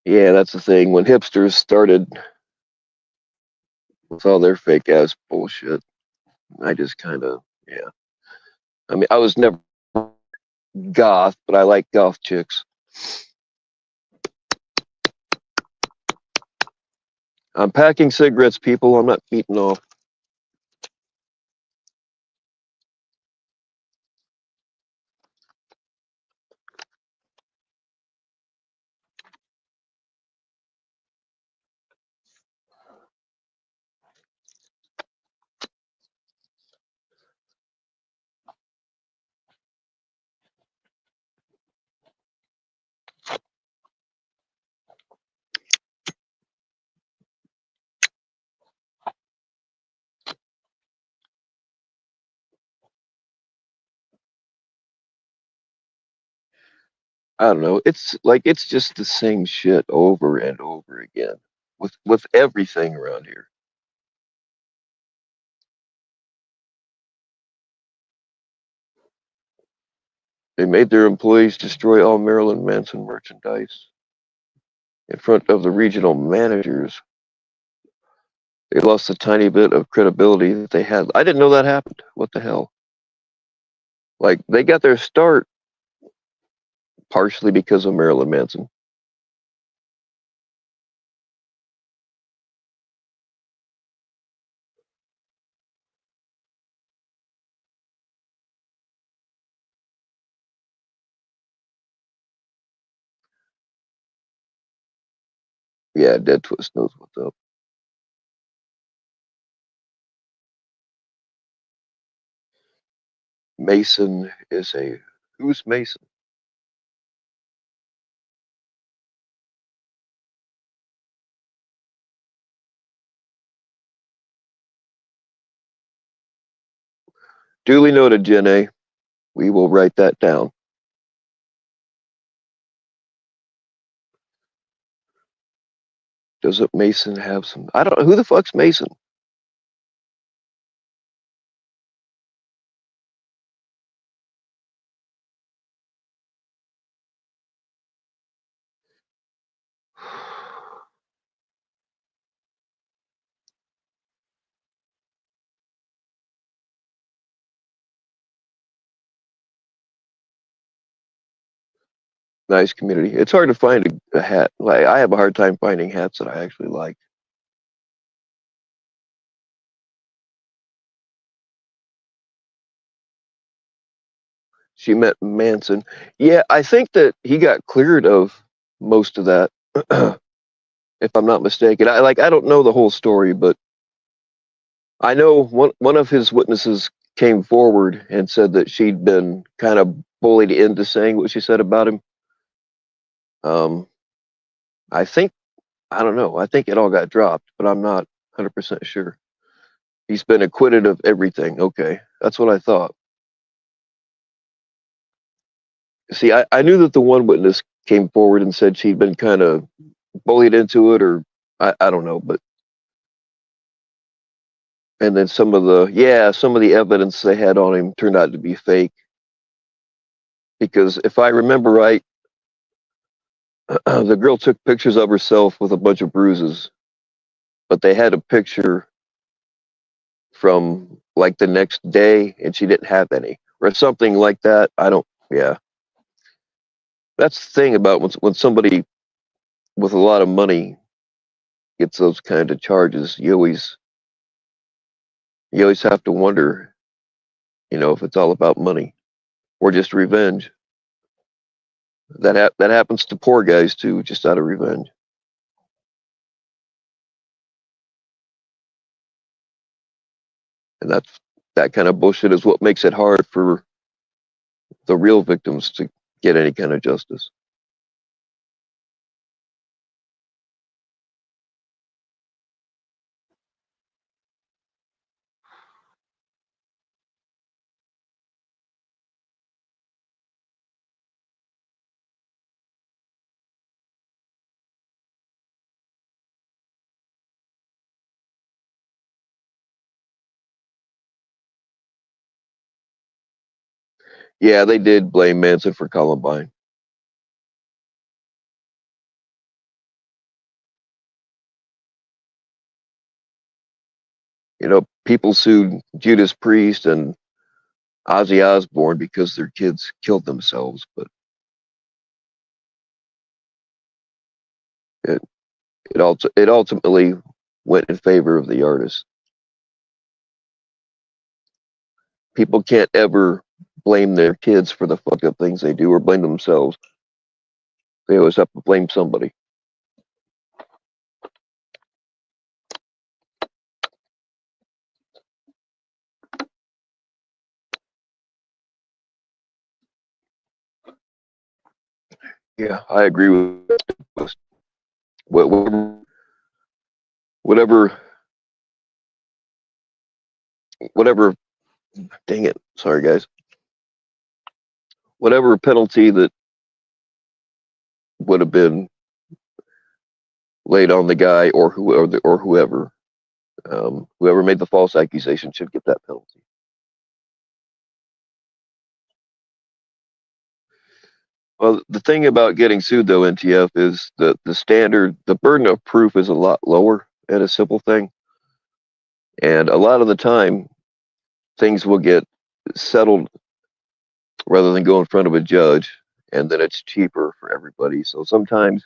Yeah, that's the thing. When hipsters started with all their fake ass bullshit, I just kind of, yeah. I mean, I was never goth, but I like goth chicks. I'm packing cigarettes, people. I'm not beating off. I don't know. It's just the same shit over and over again with everything around here. They made their employees destroy all Marilyn Manson merchandise in front of the regional managers. They lost a tiny bit of credibility that they had. I didn't know that happened. What the hell? Like, they got their start partially because of Marilyn Manson. Yeah, Dead Twist knows what's up. Mason is a... Who's Mason? Duly noted, Jenny. We will write that down. Doesn't Mason have some... I don't know. Who the fuck's Mason? Nice community. It's hard to find a hat. Like, I have a hard time finding hats that I actually like. She met Manson. Yeah, I think that he got cleared of most of that, if I'm not mistaken. I don't know the whole story, but I know one of his witnesses came forward and said that she'd been kind of bullied into saying what she said about him. Um, I think I don't know. I think it all got dropped, but I'm not 100% sure. He's been acquitted of everything. Okay, that's what I thought. See, I knew that the one witness came forward and said she'd been kind of bullied into it, or I don't know, but and then some of the evidence they had on him turned out to be fake. Because if I remember right, the girl took pictures of herself with a bunch of bruises, but they had a picture from like the next day and she didn't have any or something like that. I don't, yeah. That's the thing about when somebody with a lot of money gets those kind of charges, you always have to wonder, if it's all about money or just revenge. That happens to poor guys too, just out of revenge. And that kind of bullshit is what makes it hard for the real victims to get any kind of justice. Yeah, they did blame Manson for Columbine. People sued Judas Priest and Ozzy Osbourne because their kids killed themselves, but it it ultimately went in favor of the artist. People can't ever blame their kids for the fucked up things they do or blame themselves. They always have to blame somebody. Yeah, I agree with whatever, whatever, whatever. Dang it! Sorry, guys. Whatever penalty that would have been laid on the guy or whoever, whoever made the false accusation should get that penalty. Well, the thing about getting sued though, NTF, is the burden of proof is a lot lower at a simple thing, and a lot of the time things will get settled rather than go in front of a judge, and then it's cheaper for everybody. So sometimes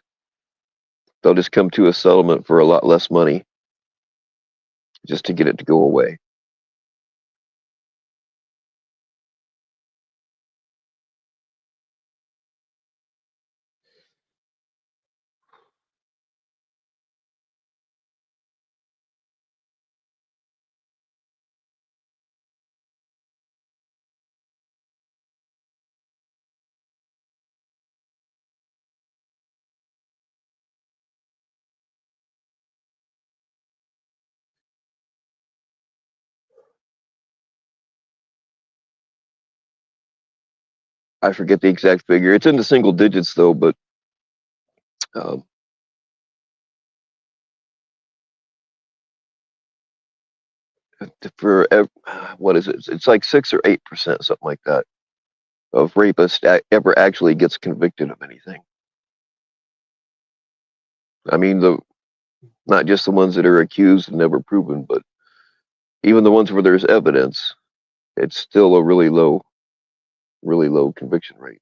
they'll just come to a settlement for a lot less money just to get it to go away. I forget the exact figure. It's in the single digits though, but um, for what is it? It's like 6 or 8%, something like that, of rapist ever actually gets convicted of anything. I mean, the not just the ones that are accused and never proven, but even the ones where there's evidence, it's still a really low conviction rate.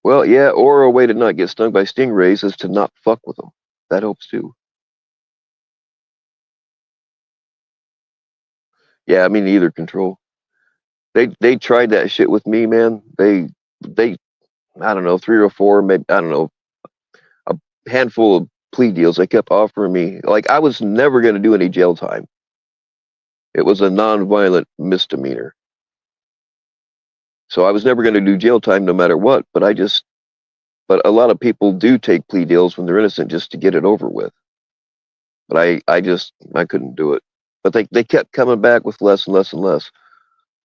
Well, yeah, or a way to not get stung by stingrays is to not fuck with them. That helps too. Yeah, I mean either control. They tried that shit with me, man. They I don't know, 3 or 4, maybe I don't know, a handful of plea deals they kept offering me. Like I was never gonna do any jail time. It was a non-violent misdemeanor. So I was never gonna do jail time no matter what, but a lot of people do take plea deals when they're innocent just to get it over with. But I couldn't do it. But they kept coming back with less and less and less.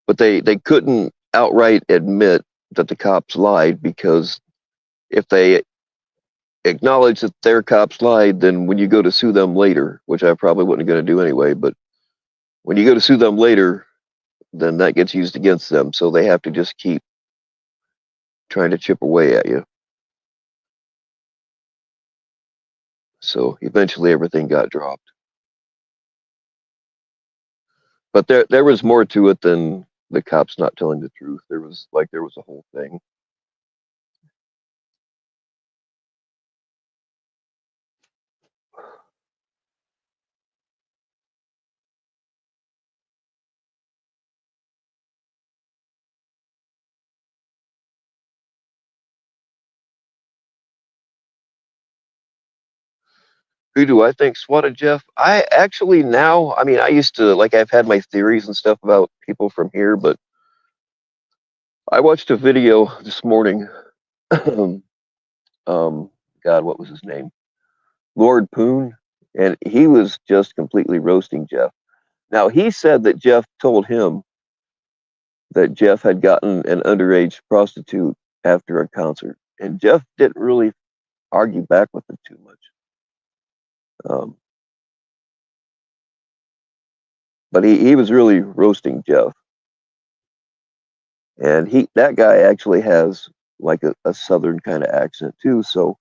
But they couldn't outright admit that the cops lied, because if they acknowledge that their cops lied, then when you go to sue them later, which I probably wasn't going to do anyway, but when you go to sue them later, then that gets used against them. So they have to just keep trying to chip away at you. So eventually everything got dropped. But there was more to it than the cops not telling the truth. There was a whole thing. Who do I think swatted Jeff? I actually now, I mean, I used to, like, I've had my theories and stuff about people from here, but I watched a video this morning. um, God, what was his name? Lord Poon. And he was just completely roasting Jeff. Now, he said that Jeff told him that Jeff had gotten an underage prostitute after a concert. And Jeff didn't really argue back with it too much. Um, but he was really roasting Jeff. And that guy actually has like a southern kind of accent too. So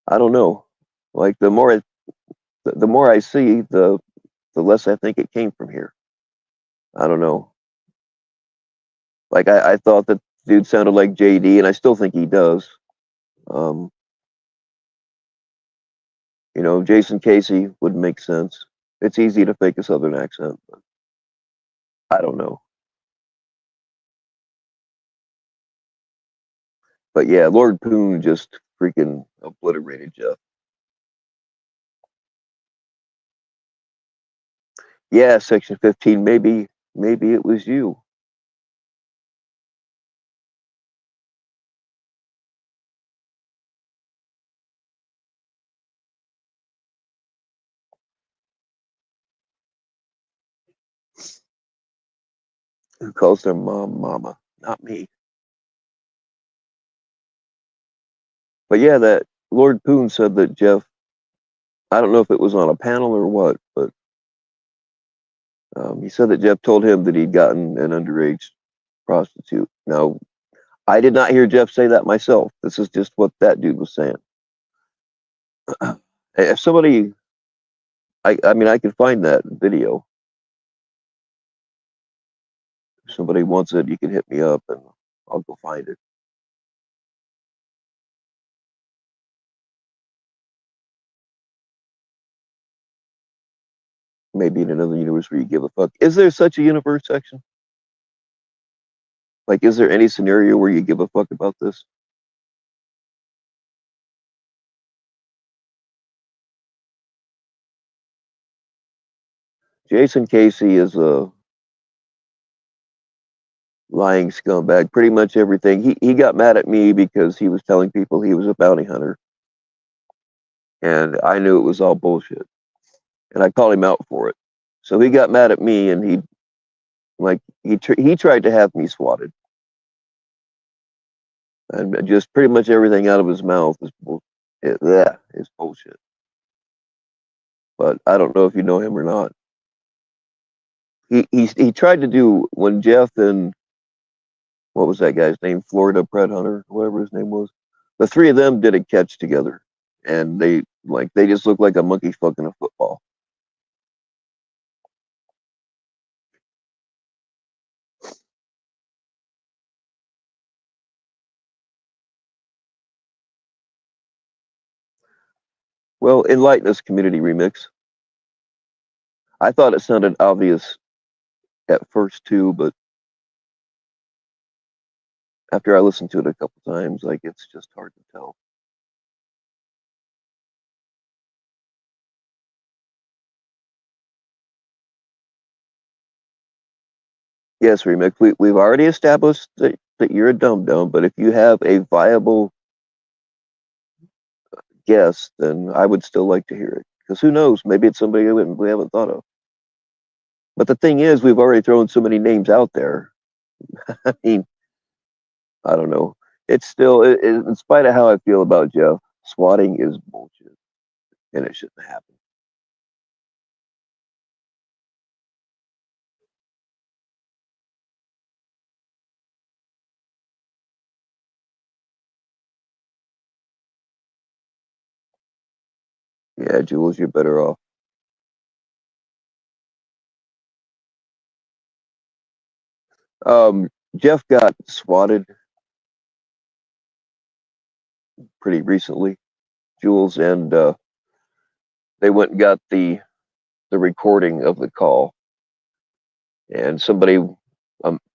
I don't know. Like the more I see, the less I think it came from here. I don't know. Like I thought that dude sounded like JD, and I still think he does. Um, Jason Casey would make sense. It's easy to fake a southern accent, but I don't know. But yeah, Lord Poon just freaking obliterated Jeff. Yeah, Section 15. Maybe it was you. Who calls their mom mama? Not me. But yeah, that Lord Poon said that Jeff, I don't know if it was on a panel or what, but he said that Jeff told him that he'd gotten an underage prostitute. Now, I did not hear Jeff say that myself. This is just what that dude was saying. If somebody, I mean, I could find that video. If somebody wants it, you can hit me up and I'll go find it. Maybe in another universe where you give a fuck. Is there such a universe section? Like, is there any scenario where you give a fuck about this? Jason Casey is a lying scumbag. Pretty much everything. He got mad at me because he was telling people he was a bounty hunter. And I knew it was all bullshit. And I called him out for it. So he got mad at me and he tried to have me swatted. And just pretty much everything out of his mouth is bullshit. But I don't know if you know him or not. He tried to do when Jeff and what was that guy's name? Florida Pred Hunter, whatever his name was. The three of them did a catch together, and they just looked like a monkey fucking a football. Well, enlighten us, community remix. I thought it sounded obvious at first too, but after I listened to it a couple times, like it's just hard to tell. Yes, remix. We've already established that you're a dum dum, but if you have a viable guess, then I would still like to hear it. Because who knows? Maybe it's somebody we haven't thought of. But the thing is, we've already thrown so many names out there. I mean, I don't know. It's still, in spite of how I feel about Jeff, swatting is bullshit, and it shouldn't happen. Yeah, Jules, you're better off. Jeff got swatted pretty recently, Jules, and they went and got the recording of the call, and somebody,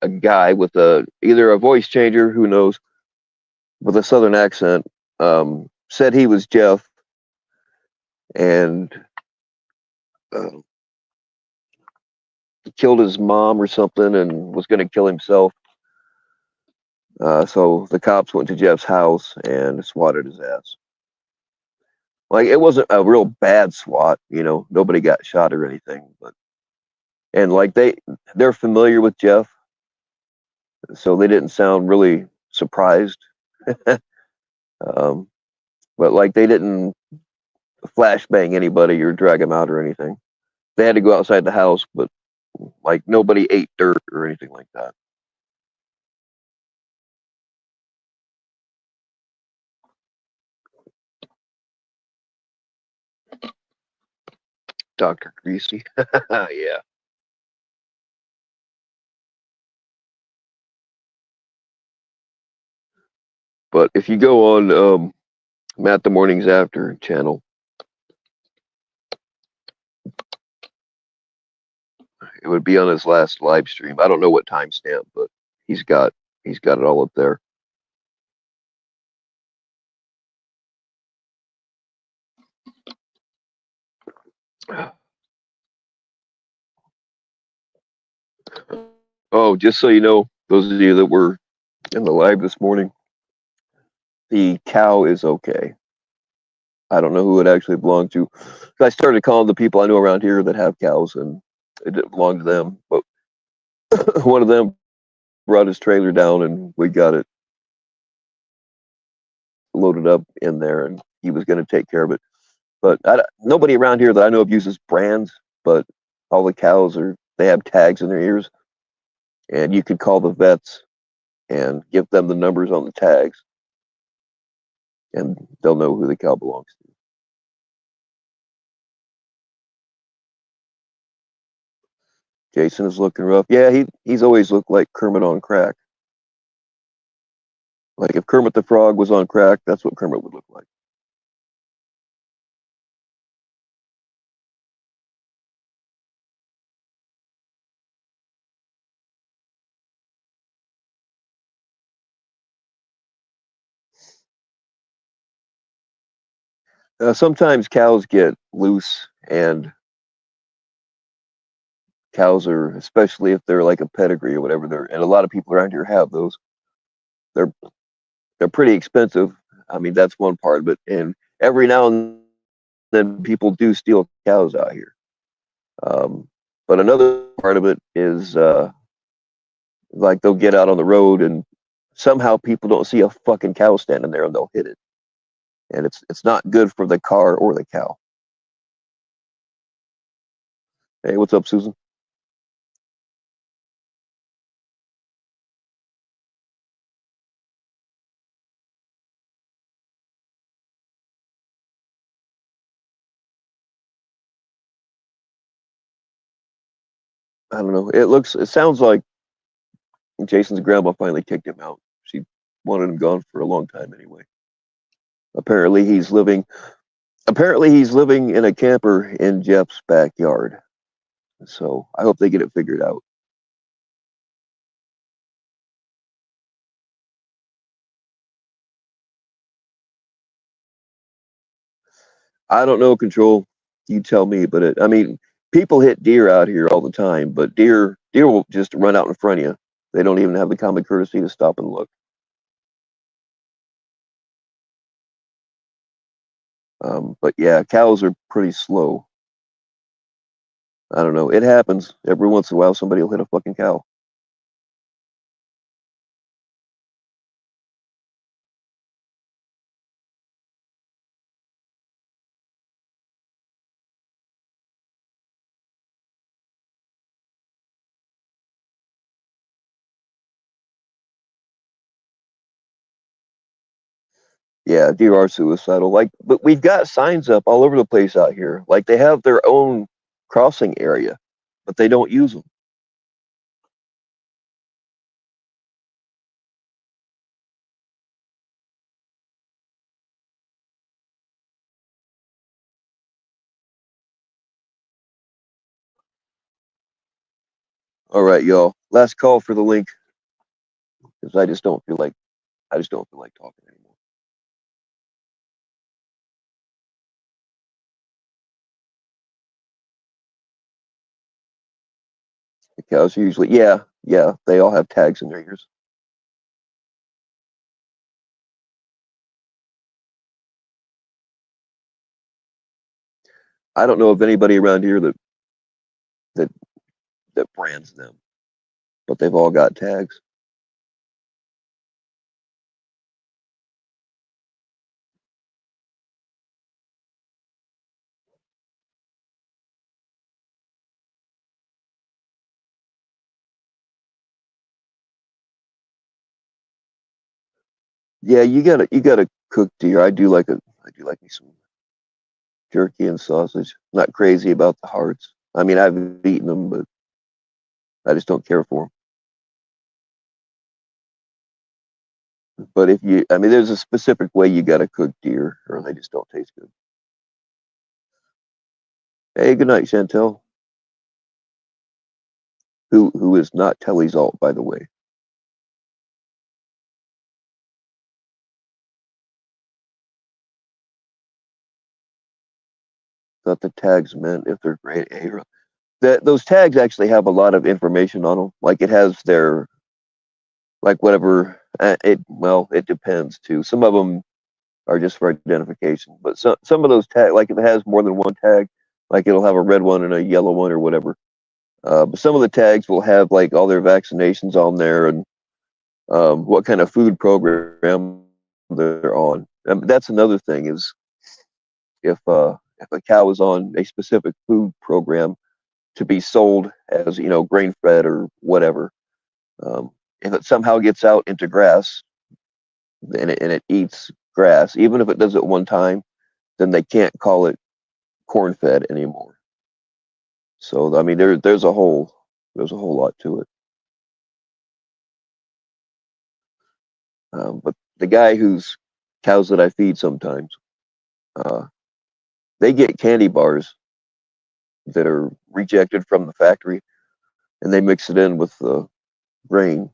a guy with either a voice changer, who knows, with a southern accent, said he was Jeff, and killed his mom or something, and was going to kill himself. So the cops went to Jeff's house and swatted his ass. Like, it wasn't a real bad SWAT, nobody got shot or anything, and like they're familiar with Jeff, so they didn't sound really surprised. But like they didn't flashbang anybody or drag him out or anything. They had to go outside the house, but like nobody ate dirt or anything like that. Dr. Greasy. Yeah. But if you go on Matt the Mornings After channel, it would be on his last live stream. I don't know what timestamp, but he's got it all up there. Oh, just so you know, those of you that were in the live this morning, the cow is okay. I don't know who it actually belonged to. I started calling the people I know around here that have cows, and it didn't belong to them. But one of them brought his trailer down, and we got it loaded up in there, and he was going to take care of it. But nobody around here that I know of uses brands. But all the cows they have tags in their ears, and you could call the vets and give them the numbers on the tags, and they'll know who the cow belongs to. Jason is looking rough. Yeah, he's always looked like Kermit on crack. Like if Kermit the Frog was on crack, that's what Kermit would look like. Sometimes cows get loose, and cows are, especially if they're like a pedigree or whatever, and a lot of people around here have those. They're they're pretty expensive. I mean, that's one part of it, and every now and then people do steal cows out here. Um, but another part of it is like they'll get out on the road and somehow people don't see a fucking cow standing there and they'll hit it, and it's not good for the car or the cow. Hey, what's up, Susan? I don't know. It sounds like Jason's grandma finally kicked him out. She wanted him gone for a long time anyway. Apparently he's living in a camper in Jeff's backyard. So I hope they get it figured out. I don't know, Control. You tell me, but I mean, people hit deer out here all the time, but deer will just run out in front of you. They don't even have the common courtesy to stop and look. But yeah, cows are pretty slow. I don't know. It happens every once in a while. Somebody will hit a fucking cow. Yeah, deer are suicidal. Like, but we've got signs up all over the place out here. Like they have their own crossing area, but they don't use them. All right, y'all. Last call for the link because I just don't feel like talking anymore. The cows are usually, yeah, they all have tags in their ears. I don't know of anybody around here that that brands them, but they've all got tags. Yeah, you gotta cook deer. I do like me some jerky and sausage. Not crazy about the hearts. I mean, I've eaten them, but I just don't care for them. But I mean, there's a specific way you gotta cook deer, or they just don't taste good. Hey, good night, Chantel. Who is not Telly's alt, by the way. Thought the tags meant if they're grade A. Those tags actually have a lot of information on them. Like it has their, like whatever. It depends too. Some of them are just for identification, but some of those tags, like if it has more than one tag, like it'll have a red one and a yellow one or whatever. But some of the tags will have like all their vaccinations on there and what kind of food program they're on. That's another thing is if a cow is on a specific food program to be sold as grain fed or whatever, um, if it somehow gets out into grass and it eats grass, even if it does it one time, then they can't call it corn fed anymore. So I mean, there's a whole lot to it. But the guy whose cows that I feed sometimes, uh, they get candy bars that are rejected from the factory, and they mix it in with the grain.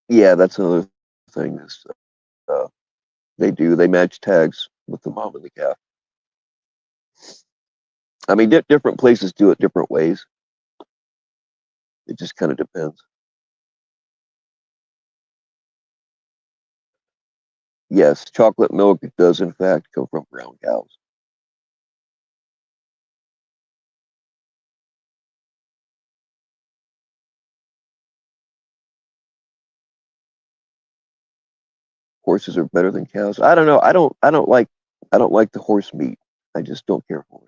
Yeah, that's another thing is uh, they match tags with the mom and the calf. I mean, different places do it different ways. It just kind of depends. Yes, chocolate milk does in fact come from brown cows. Horses are better than cows. I don't know. I don't like the horse meat. I just don't care for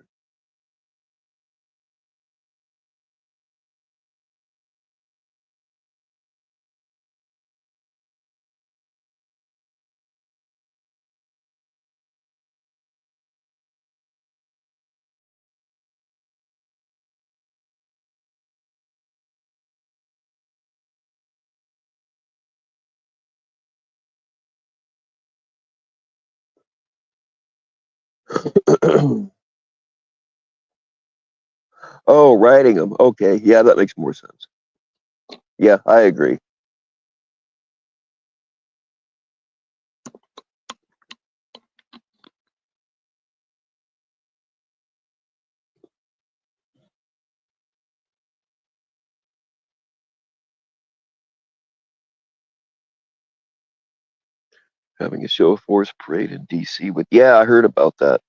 it. Oh, riding them. Okay, yeah, that makes more sense. Yeah, I agree. Having a show of force parade in DC with yeah, I heard about that.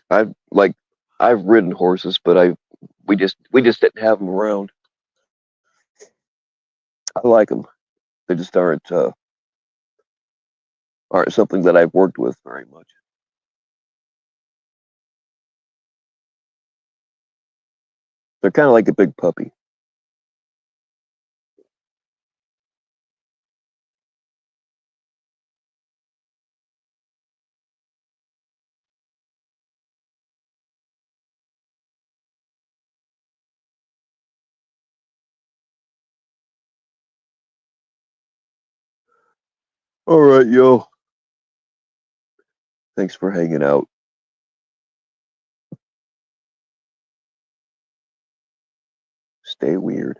I've like I've ridden horses, but I we just didn't have them around. I like them. They just aren't something that I've worked with very much. They're kind of like a big puppy. All right, yo. Thanks for hanging out. Stay weird.